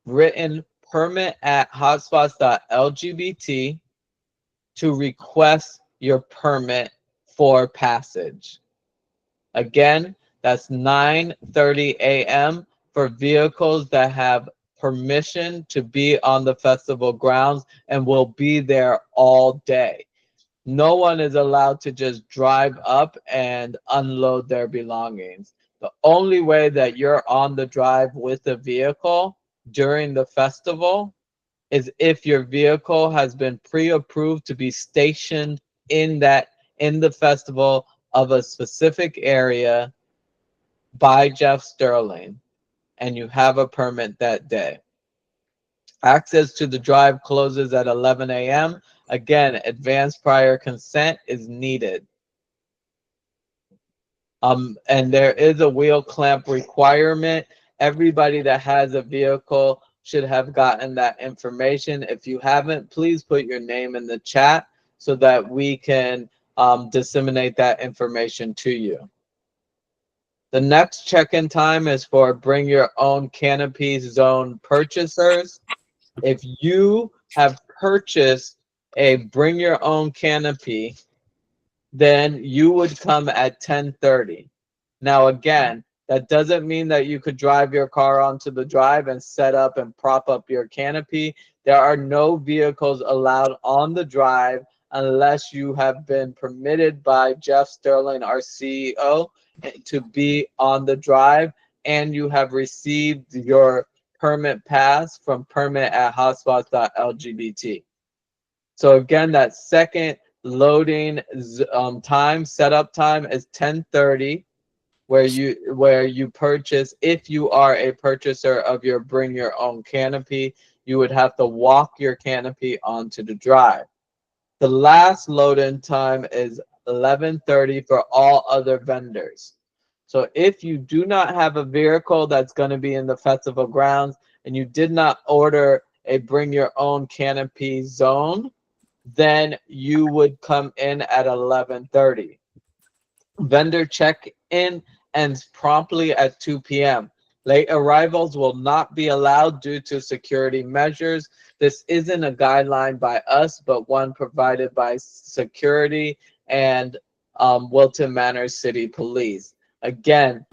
written permit@hotspots.lgbt to request your permit for passage. Again, that's 9:30 a.m. for vehicles that have permission to be on the festival grounds and will be there all day. No one is allowed to just drive up and unload their belongings. The only way that you're on the drive with a vehicle during the festival is if your vehicle has been pre-approved to be stationed in the festival of a specific area by Jeff Sterling, and you have a permit that day. Access to the drive closes at 11 a.m. Again, advance prior consent is needed. And there is a wheel clamp requirement. Everybody that has a vehicle should have gotten that information. If you haven't, please put your name in the chat so that we can disseminate that information to you. The next check-in time is for bring your own canopy zone purchasers. If you have purchased a bring your own canopy, then you would come at 10:30. Now, again, that doesn't mean that you could drive your car onto the drive and set up and prop up your canopy. There are no vehicles allowed on the drive unless you have been permitted by Jeff Sterling, our CEO, to be on the drive and you have received your permit pass from permit@hotspots.lgbt. So again, that second loading time, setup time is 10:30, where you purchase. If you are a purchaser of your bring your own canopy, you would have to walk your canopy onto the drive. The last load-in time is 11:30 for all other vendors. So if you do not have a vehicle that's going to be in the festival grounds and you did not order a bring your own canopy zone, then you would come in at 11:30. Vendor check-in ends promptly at 2 p.m. Late arrivals will not be allowed due to security measures. This isn't a guideline by us, but one provided by security and Wilton Manor City Police. Again,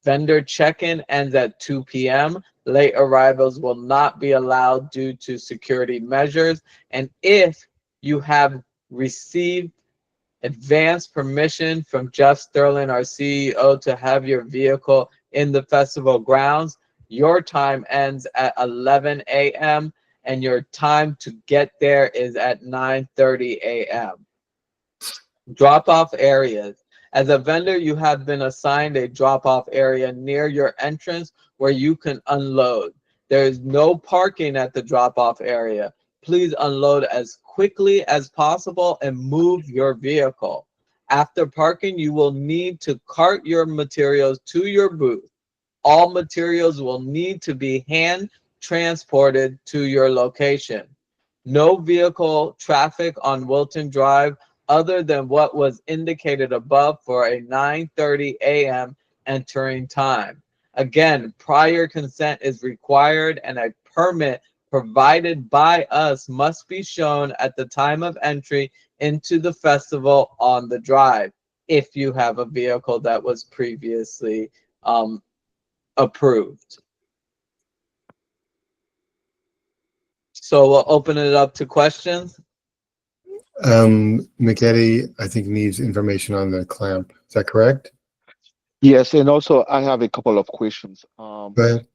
vendor check-in ends at 2 p.m. Late arrivals will not be allowed due to security measures. And if you have received advance permission from Jeff Sterling, our CEO, to have your vehicle in the festival grounds, your time ends at 11 a.m. and your time to get there is at 9:30 a.m. Drop-off areas. As a vendor, you have been assigned a drop-off area near your entrance where you can unload. There is no parking at the drop-off area. Please unload as quickly as possible and move your vehicle. After parking, you will need to cart your materials to your booth. All materials will need to be hand transported to your location. No vehicle traffic on Wilton Drive other than what was indicated above for a 9:30 a.m. entering time. Again, prior consent is required and a permit provided by us must be shown at the time of entry into the festival on the drive if you have a vehicle that was previously approved. So we'll open it up to questions. McEddie, I think, needs information on the clamp. Is that correct? Yes, and also I have a couple of questions. Go ahead.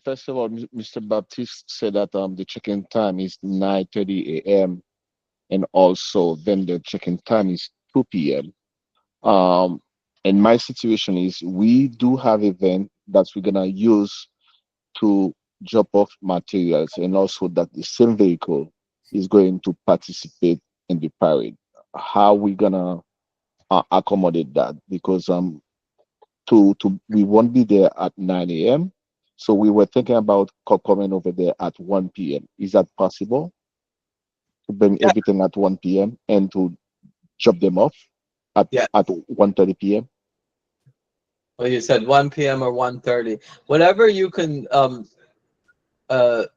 First of all, Mr. Baptiste said that the check-in time is 9:30 a.m. and also then the check-in time is 2 p.m. And my situation is we do have a van that we're gonna use to drop off materials, and also that the same vehicle is going to participate in the parade. How we gonna accommodate that? Because to we won't be there at 9 a.m. So we were thinking about coming over there at 1 p.m. Is that possible to bring Yeah. everything at 1 p.m. and to drop them off Yeah. at 1:30 p.m.? Well, you said 1 p.m. or 1:30. Whatever you can, I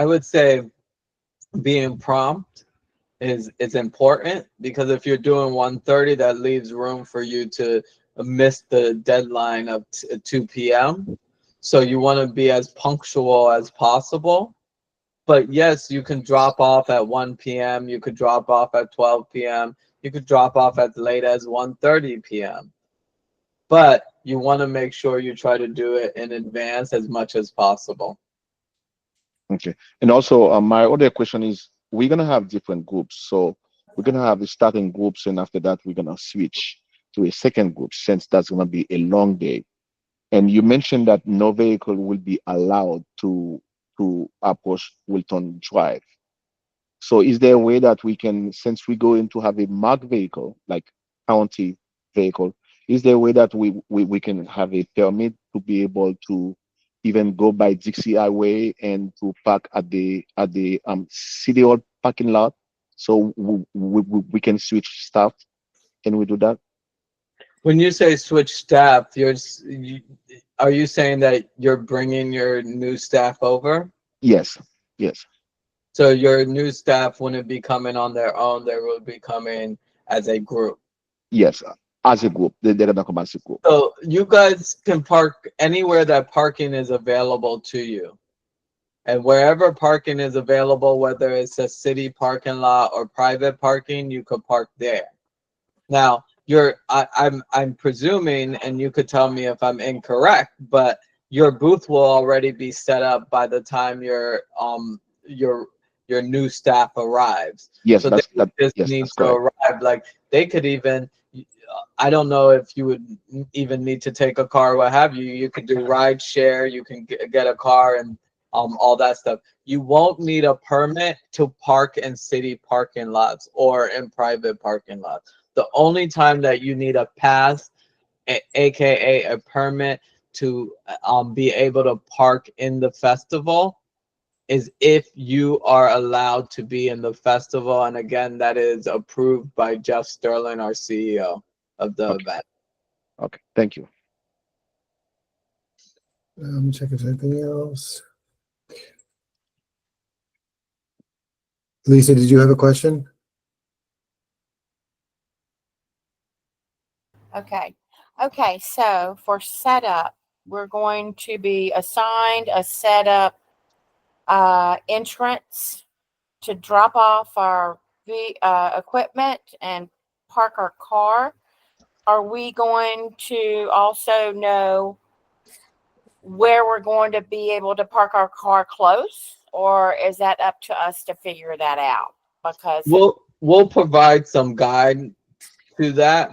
would say being prompt is important, because if you're doing 1:30, that leaves room for you to miss the deadline of 2 p.m. So you want to be as punctual as possible. But yes, you can drop off at 1 p.m. You could drop off at 12 p.m. You could drop off as late as 1:30 p.m. But you want to make sure you try to do it in advance as much as possible. Okay. And also, my other question is, we're gonna have different groups. So we're gonna have the starting groups, and after that, we're gonna switch to a second group since that's gonna be a long day. And you mentioned that no vehicle will be allowed to approach Wilton Drive. So is there a way that we can, since we go into have a marked vehicle, like county vehicle, is there a way that we can have a permit to be able to even go by Dixie Highway and to park at the city hall parking lot, so we can switch staff? Can we do that? When you say switch staff, are you saying that you're bringing your new staff over? Yes, yes, So your new staff wouldn't be coming on their own; they would be coming as a group. yes. As a group, they're gonna come as a group. So you guys can park anywhere that parking is available to you. And wherever parking is available, whether it's a city parking lot or private parking, you could park there. Now, I'm presuming, and you could tell me if I'm incorrect, but your booth will already be set up by the time your new staff arrives. Yes, So they would just yes, need that's to correct. arrive. Like they could even, I don't know if you would even need to take a car, what have you. You could do ride share. You can get a car and all that stuff. You won't need a permit to park in city parking lots or in private parking lots. The only time that you need a pass, aka a permit, to be able to park in the festival is if you are allowed to be in the festival. And again, that is approved by Jeff Sterling, our CEO of the Okay, event. okay. Thank you. Check if there's anything else. Lisa, did you have a question? Okay. Okay, so for setup, we're going to be assigned a setup entrance to drop off our equipment and park our car. Are we going to also know where we're going to be able to park our car close, or is that up to us to figure that out? Because We'll provide some guide to that,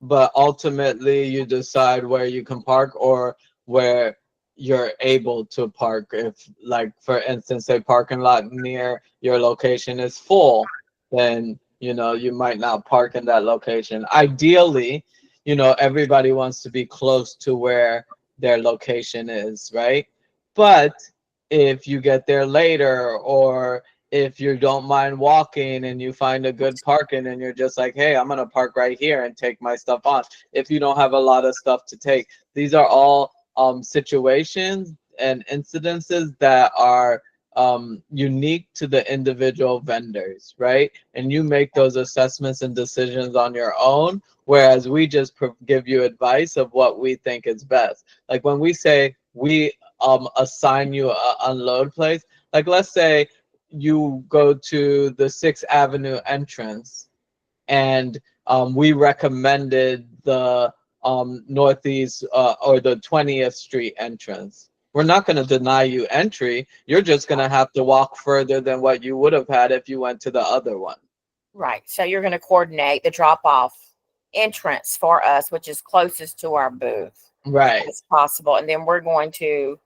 but ultimately you decide where you can park or where you're able to park. If, like, for instance, a parking lot near your location is full, then you might not park in that location. Ideally, everybody wants to be close to where their location is, right? But if you get there later, or if you don't mind walking and you find a good parking and you're just like, hey, I'm gonna park right here and take my stuff on. If you don't have a lot of stuff to take, these are all situations and incidences that are unique to the individual vendors, right? And you make those assessments and decisions on your own, whereas we just give you advice of what we think is best. Like when we say we assign you a unload place, like let's say you go to the 6th Avenue entrance and we recommended the Northeast or the 20th Street entrance. We're not going to deny you entry. You're just going to have to walk further than what you would have had if you went to the other one. right, so you're going to coordinate the drop off entrance for us, which is closest to our booth Right. as possible, and then we're going to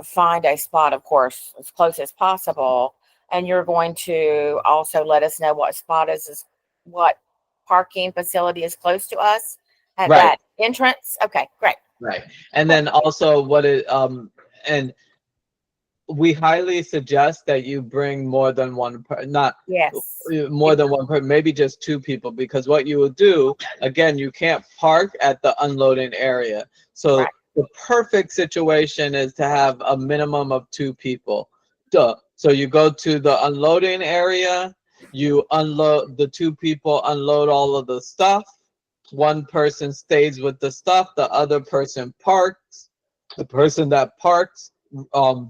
find a spot, of course, as close as possible. And you're going to also let us know what spot what parking facility is close to us at Right. that entrance. Okay, great. Right. And then also and we highly suggest that you bring more than one not Yes. more than one person, maybe just two people, because what you will do, again, you can't park at the unloading area. So Right. the perfect situation is to have a minimum of two people. Duh. So you go to the unloading area, you unload, the two people unload all of the stuff. One person stays with the stuff, the other person parks. The person that parks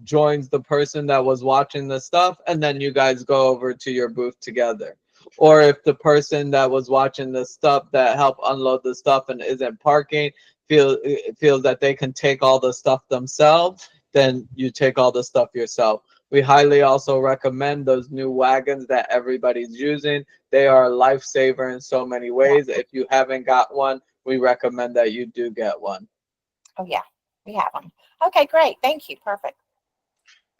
joins the person that was watching the stuff, and then you guys go over to your booth together. Or if the person that was watching the stuff that helped unload the stuff and isn't parking feels that they can take all the stuff themselves, then you take all the stuff yourself. We highly also recommend those new wagons that everybody's using. They are a lifesaver in so many ways. If you haven't got one, we recommend that you do get one. Oh yeah, we have them. Okay, great. Thank you. Perfect.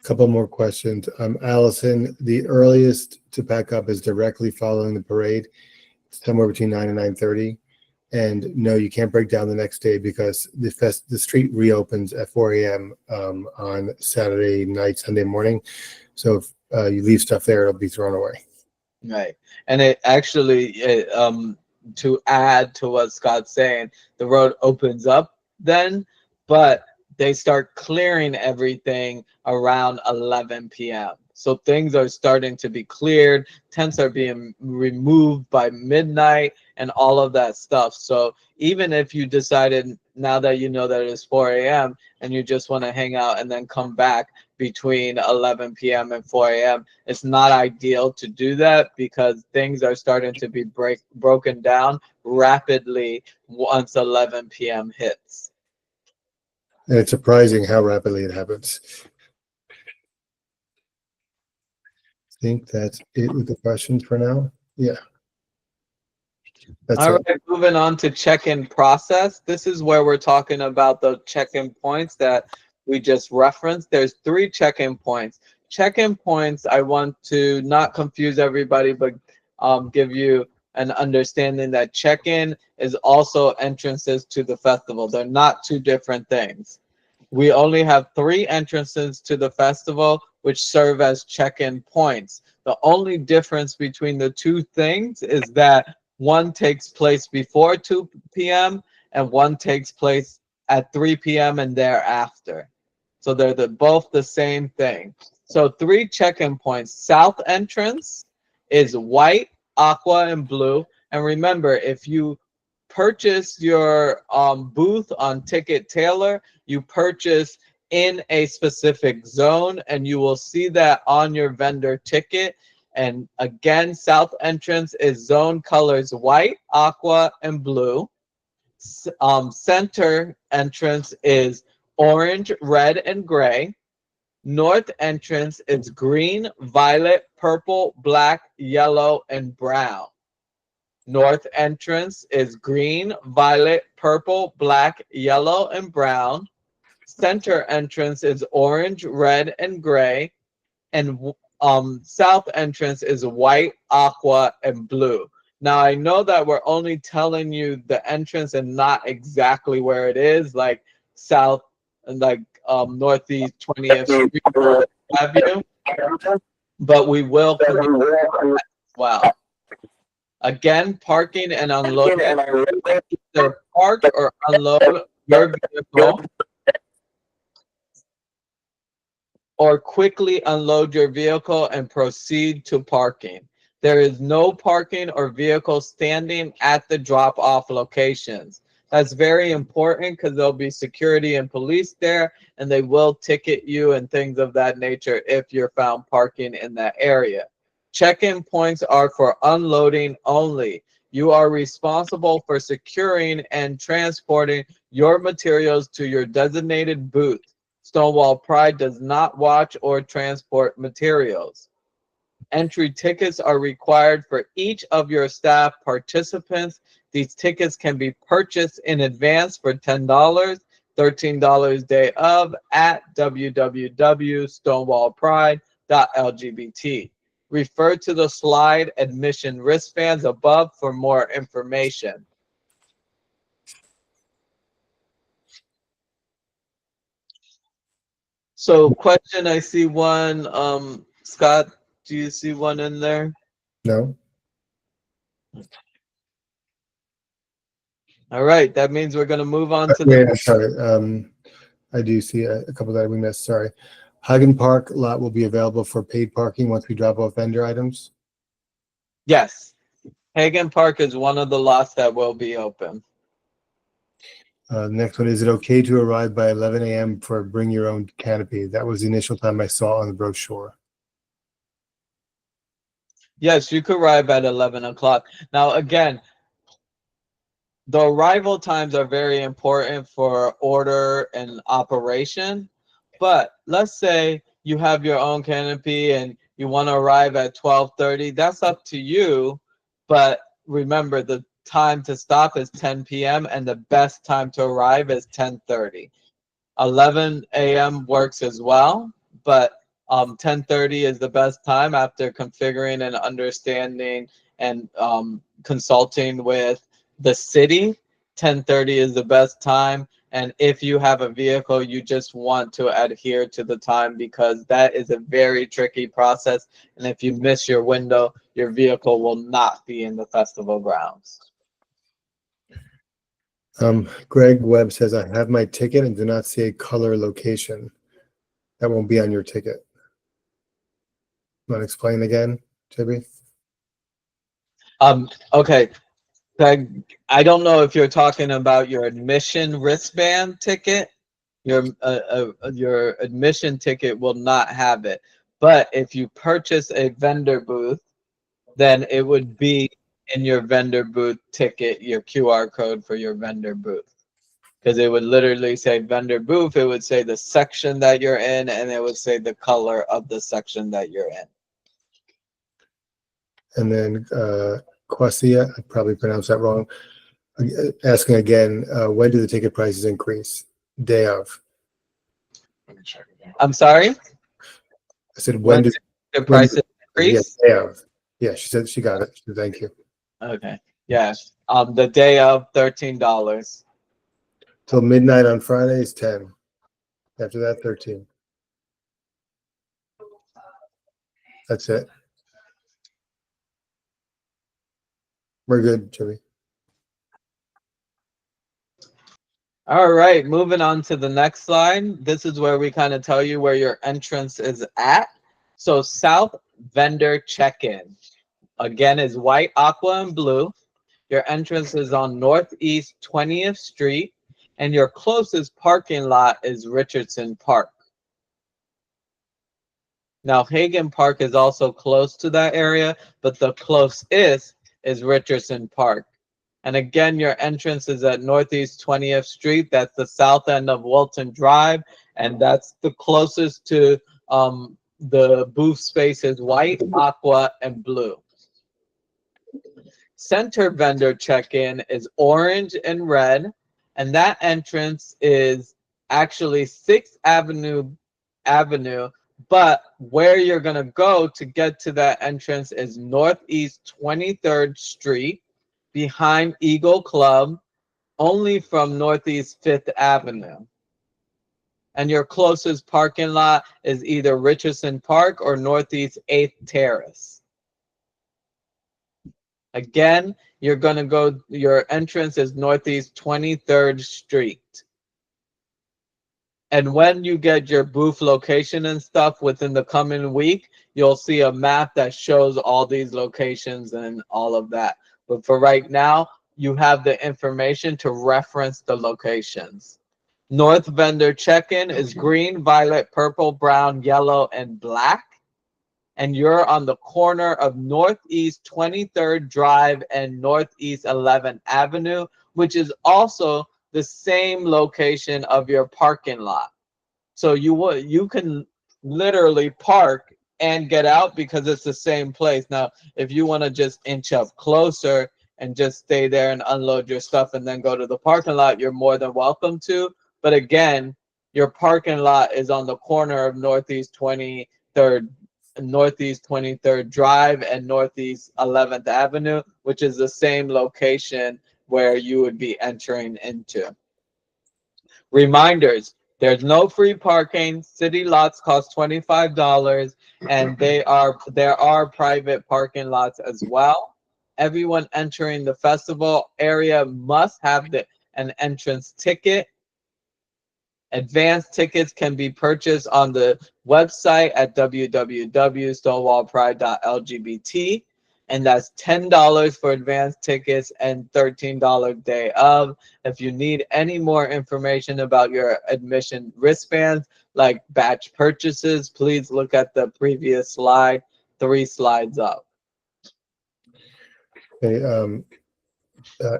Couple more questions. Allison, the earliest to pack up is directly following the parade, somewhere between 9 and 9:30. And no, you can't break down the next day because the street reopens at 4 a.m. On Saturday night, Sunday morning. So if you leave stuff there, it'll be thrown away. Right. And it actually, to add to what Scott's saying, the road opens up then, but they start clearing everything around 11 p.m. So things are starting to be cleared, tents are being removed by midnight, and all of that stuff. So even if you decided, now that you know that it's 4 a.m. and you just want to hang out and then come back between 11 p.m. and 4 a.m., it's not ideal to do that because things are starting to be broken down rapidly once 11 p.m. hits. And it's surprising how rapidly it happens. I think that's it with the questions for now. Yeah. That's All it. right, moving on to check-in process. This is where we're talking about the check-in points that we just referenced. There's 3 check-in points. Check-in points, I want to not confuse everybody, but give you an understanding that check-in is also entrances to the festival. They're not 2 different things. We only have 3 entrances to the festival, which serve as check-in points. The only difference between the 2 things is that one takes place before 2 p.m. and one takes place at 3 p.m. and thereafter. So they're both the same thing. So 3 check-in points. South entrance is white, aqua, and blue. And remember, if you purchase your booth on Ticket Tailor, you purchase in a specific zone, and you will see that on your vendor ticket. And again, south entrance is zone colors white, aqua, and blue. Center entrance is orange, red, and gray. North entrance is green, violet, purple, black, yellow, and brown. North entrance is green, violet, purple, black, yellow, and brown. Center entrance is orange, red, and gray. And south entrance is white, aqua, and blue. Now I know that we're only telling you the entrance and not exactly where it is, like south and like northeast 20th Street, what have you, but we will communicate as well. Again, parking and unloading. Either park or unload your vehicle, or quickly unload your vehicle and proceed to parking. There is no parking or vehicle standing at the drop-off locations. That's very important because there'll be security and police there, and they will ticket you and things of that nature if you're found parking in that area. Check-in points are for unloading only. You are responsible for securing and transporting your materials to your designated booth. Stonewall Pride does not watch or transport materials. Entry tickets are required for each of your staff participants. These tickets can be purchased in advance for $10, $13 day of at www.stonewallpride.lgbt. Refer to the slide admission wristbands above for more information. So question, I see one. Scott, do you see one in there? No? All right, that means we're going to move on to Yeah, the. sorry. I do see a couple that we missed. Sorry. Hagen Park lot will be available for paid parking once we drop off vendor items. Yes, Hagen Park is one of the lots that will be open. Next one, is it okay to arrive by 11 a.m. for bring your own canopy? That was the initial time I saw on the brochure. Yes, you could arrive at 11 o'clock. Now, again, the arrival times are very important for order and operation. But let's say you have your own canopy and you want to arrive at 12:30. That's up to you. But remember, the time to stop is 10 p.m. and the best time to arrive is 10:30. 11 a.m. works as well, but 10:30 is the best time after configuring and understanding and consulting with the city. 10:30 is the best time. And if you have a vehicle, you just want to adhere to the time because that is a very tricky process. And if you miss your window, your vehicle will not be in the festival grounds. Greg Webb says, I have my ticket and do not see a color location. That won't be on your ticket. Want to explain again, Tibby? Okay. Greg, I don't know if you're talking about your admission wristband ticket. Your admission ticket will not have it. But if you purchase a vendor booth, then it would be in your vendor booth ticket, your QR code for your vendor booth. Because it would literally say vendor booth, it would say the section that you're in, and it would say the color of the section that you're in. And then Kwasia, I probably pronounced that wrong, asking again, when do the ticket prices increase? Day of. I'm sorry? I said, When when the prices increase? Yeah, day of. Yeah, she said she got it. She said, thank you. Okay. Yes. The day of $13. Till midnight on Friday is 10. After that, 13. That's it. We're good, Jimmy. All right, moving on to the next slide. This is where we kind of tell you where your entrance is at. So South Vendor Check-in, again, is white, aqua, and blue. Your entrance is on Northeast 20th Street, and your closest parking lot is Richardson Park. Now, Hagen Park is also close to that area, but the closest is Richardson Park. And again, your entrance is at Northeast 20th Street. That's the south end of Wilton Drive, and that's the closest to the booth spaces white, aqua, and blue. Center vendor check-in is orange and red, and that entrance is actually 6th Avenue, but where you're going to go to get to that entrance is Northeast 23rd Street, behind Eagle Club, only from Northeast 5th Avenue. And your closest parking lot is either Richardson Park or Northeast 8th Terrace. Again, you're going to go, your entrance is Northeast 23rd Street. And when you get your booth location and stuff within the coming week, you'll see a map that shows all these locations and all of that. But for right now, you have the information to reference the locations. North vendor check-in is green, violet, purple, brown, yellow, and black. And you're on the corner of Northeast 23rd Drive and Northeast 11th Avenue, which is also the same location of your parking lot. So you can literally park and get out because it's the same place. Now, if you want to just inch up closer and just stay there and unload your stuff and then go to the parking lot, you're more than welcome to. But again, your parking lot is on the corner of Northeast 23rd Drive and Northeast 11th Avenue, which is the same location where you would be entering into. Reminders, there's no free parking. City lots cost $25, and there are private parking lots as well. Everyone entering the festival area must have an entrance ticket. Advanced tickets can be purchased on the website at www.stonewallpride.lgbt. and that's $10 for advanced tickets and $13 day of. If you need any more information about your admission wristbands, like batch purchases, please look at the previous slide, 3 slides up. Okay,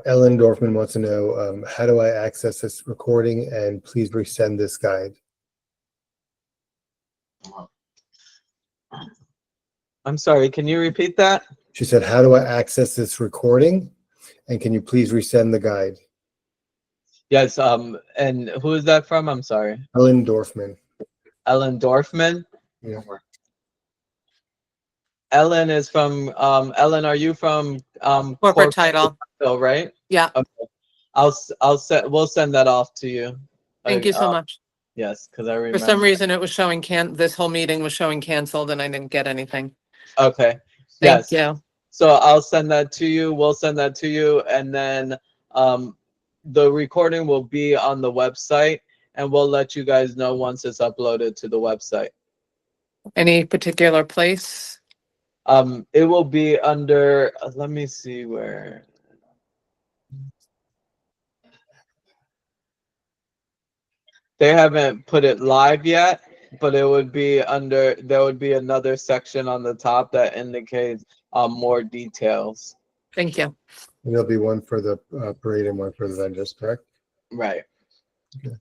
Ellen Dorfman wants to know, how do I access this recording, and please resend this guide. I'm sorry, can you repeat that? She said, how do I access this recording, and can you please resend the guide? Yes, and who is that from? I'm sorry. Ellen Dorfman. Ellen Dorfman? Yeah. Ellen is from, Ellen, are you from Corporate title. right? Yeah. Okay. We'll send that off to you. Thank you so Uh, much. Yes, because I remember. For some reason, it was showing this whole meeting was showing canceled and I didn't get anything. Okay. Thank Yes. you. So I'll send that to you. We'll send that to you, and then the recording will be on the website, and we'll let you guys know once it's uploaded to the website. Any particular place? It will be under. Let me see where. They haven't put it live yet, but it would be under. There would be another section on the top that indicates more details. Thank you. And there'll be one for the parade and one for the vendors, correct? Right. Okay.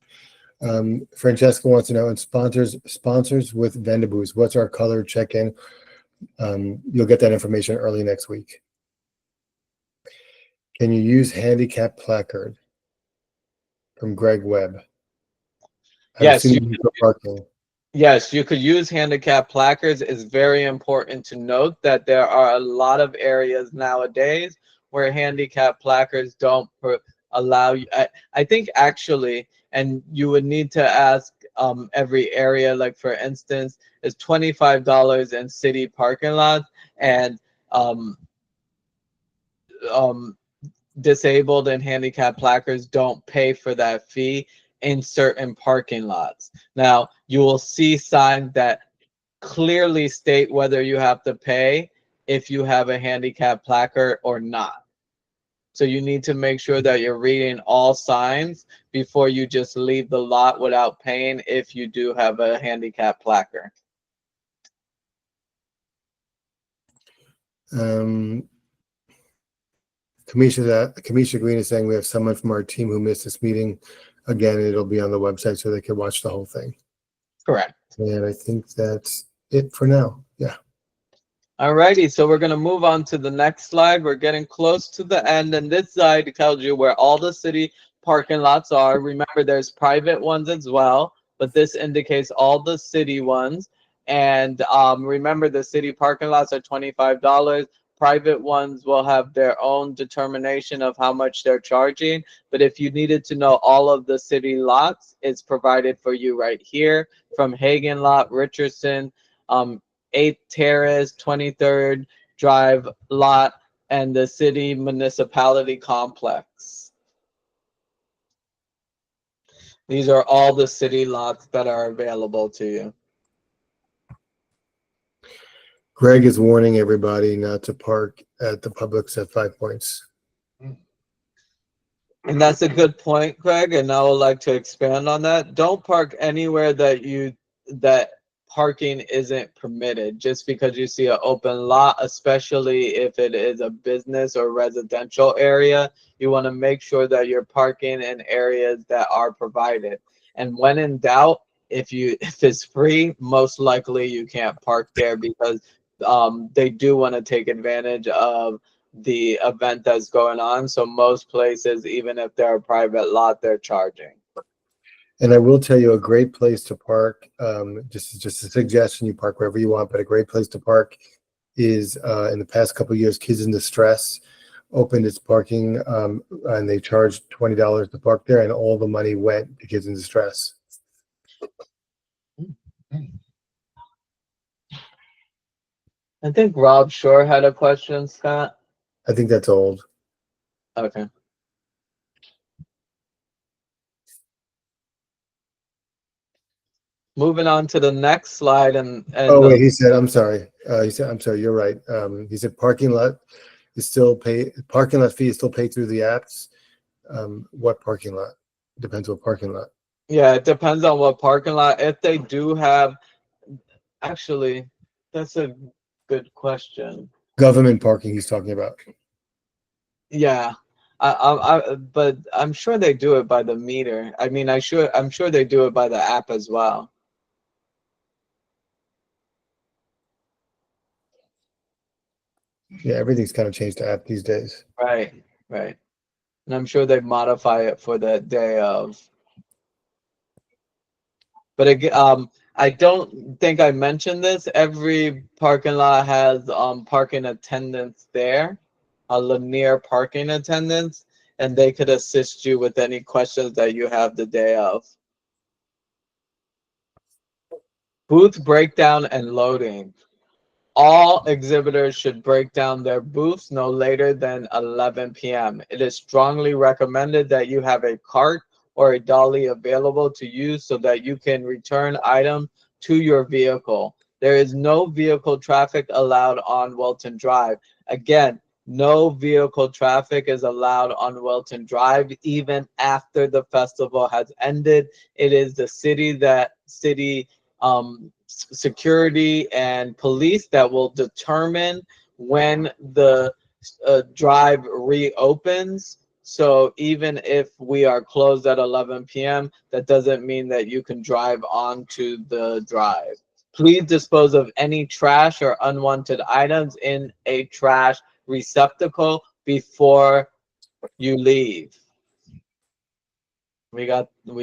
Francesca wants to know, and sponsors with vendor booths, what's our color check-in? You'll get that information early next week. Can you use handicap placard? From Greg Webb. Yes, parking. Yes, you could use handicap placards. It's very important to note that there are a lot of areas nowadays where handicap placards don't allow you. I think actually, and you would need to ask every area, like for instance, it's $25 in city parking lots, and disabled and handicap placards don't pay for that fee in certain parking lots. Now, you will see signs that clearly state whether you have to pay if you have a handicap placard or not. So you need to make sure that you're reading all signs before you just leave the lot without paying if you do have a handicap placard. Kamisha Green is saying we have someone from our team who missed this meeting. Again, it'll be on the website so they can watch the whole thing. Correct. And I think that's it for now. Yeah. Alrighty, so we're going to move on to the next slide. We're getting close to the end, and this slide tells you where all the city parking lots are. Remember, there's private ones as well, but this indicates all the city ones. And remember, the city parking lots are $25. Private ones will have their own determination of how much they're charging. But if you needed to know all of the city lots, it's provided for you right here from Hagen Lot, Richardson, 8th Terrace, 23rd Drive lot, and the city municipality complex. These are all the city lots that are available to you. Greg is warning everybody not to park at the Publix at 5 Points. And that's a good point, Greg, and I would like to expand on that. Don't park anywhere that parking isn't permitted just because you see an open lot, especially if it is a business or residential area. You want to make sure that you're parking in areas that are provided. And when in doubt, if it's free, most likely you can't park there because they do want to take advantage of the event that's going on. So most places, even if they're a private lot, they're charging. And I will tell you a great place to park, just a suggestion, you park wherever you want, but a great place to park is in the past couple of years, Kids in Distress opened its parking and they charged $20 to park there, and all the money went to Kids in Distress. I think Rob Shore had a question, Scott. I think that's old. Okay. Moving on to the next slide, Oh wait, he said, I'm sorry. He said, I'm sorry, you're right. He said parking lot fee is still paid through the apps. What parking lot? Depends what parking lot. yeah, it depends on what parking lot. If they do have, actually, that's a good question. Government parking he's talking about. Yeah, but I'm sure they do it by the meter. I mean, I'm sure they do it by the app as well. Yeah, everything's kind of changed to app these days. Right, right. And I'm sure they modify it for the day of. But again, I don't think I mentioned this. Every parking lot has parking attendants there, a linear parking attendants, and they could assist you with any questions that you have the day of. Booth breakdown and loading. All exhibitors should break down their booths no later than 11 p.m. It is strongly recommended that you have a cart or a dolly available to use so that you can return items to your vehicle. There is no vehicle traffic allowed on Wilton Drive. Again, no vehicle traffic is allowed on Wilton Drive even after the festival has ended. It is the city security and police that will determine when the drive reopens. So even if we are closed at 11 p.m., that doesn't mean that you can drive onto the drive. Please dispose of any trash or unwanted items in a trash receptacle before you leave. We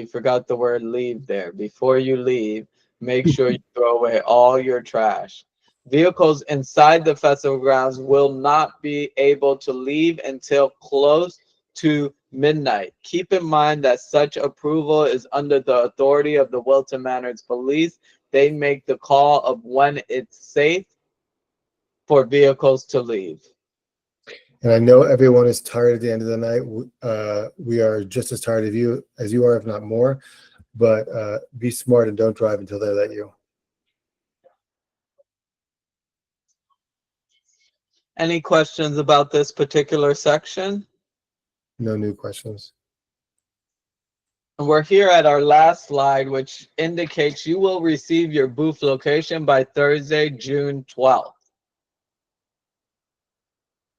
forgot the word leave there. Before you leave, make sure you throw away all your trash. Vehicles inside the festival grounds will not be able to leave until close to midnight. Keep in mind that such approval is under the authority of the Wilton Manors Police. They make the call of when it's safe for vehicles to leave. And I know everyone is tired at the end of the night. We are just as tired of you as you are, if not more. But be smart and don't drive until they let you. Any questions about this particular section? No new questions. And we're here at our last slide, which indicates you will receive your booth location by Thursday, June 12th.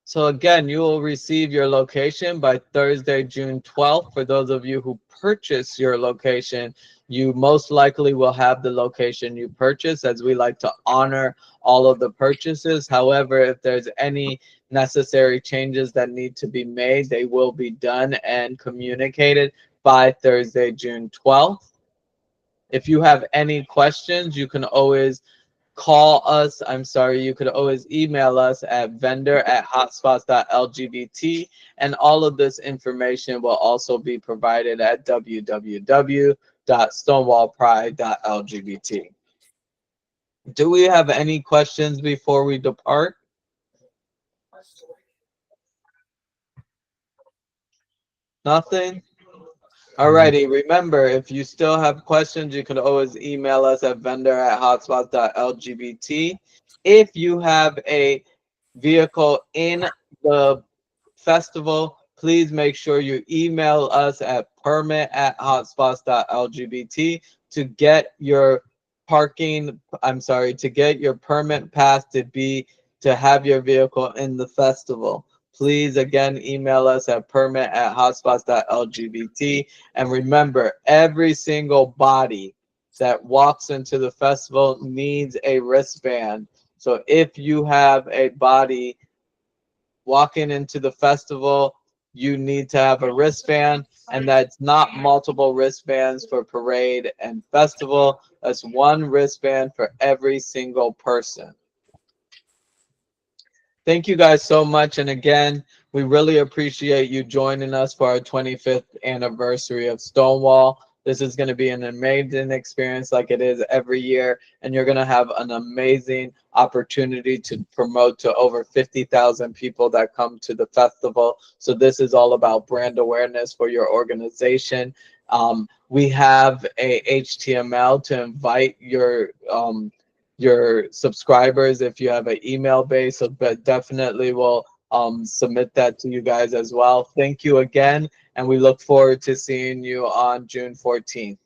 So again, you will receive your location by Thursday, June 12th. For those of you who purchase your location, you most likely will have the location you purchase, as we like to honor all of the purchases. However, if there's any necessary changes that need to be made, they will be done and communicated by Thursday, June 12th. If you have any questions, you can always call us. You could always email us at vendor@hotspots.lgbt, and all of this information will also be provided at www.stonewallpride.lgbt. Do we have any questions before we depart? Nothing? Alrighty, remember, if you still have questions, you can always email us at vendor@hotspots.lgbt. If you have a vehicle in the festival, please make sure you email us at permit@hotspots.lgbt to get your to get your permit pass to have your vehicle in the festival. Please again email us at permit@hotspots.lgbt. And remember, every single body that walks into the festival needs a wristband. So if you have a body walking into the festival, you need to have a wristband, and that's not multiple wristbands for parade and festival. That's one wristband for every single person. Thank you guys so much. And again, we really appreciate you joining us for our 25th anniversary of Stonewall. This is going to be an amazing experience like it is every year. And you're going to have an amazing opportunity to promote to over 50,000 people that come to the festival. So this is all about brand awareness for your organization. We have a HTML to invite your subscribers if you have an email base, so but definitely we'll submit that to you guys as well. Thank you again, and we look forward to seeing you on June 14th.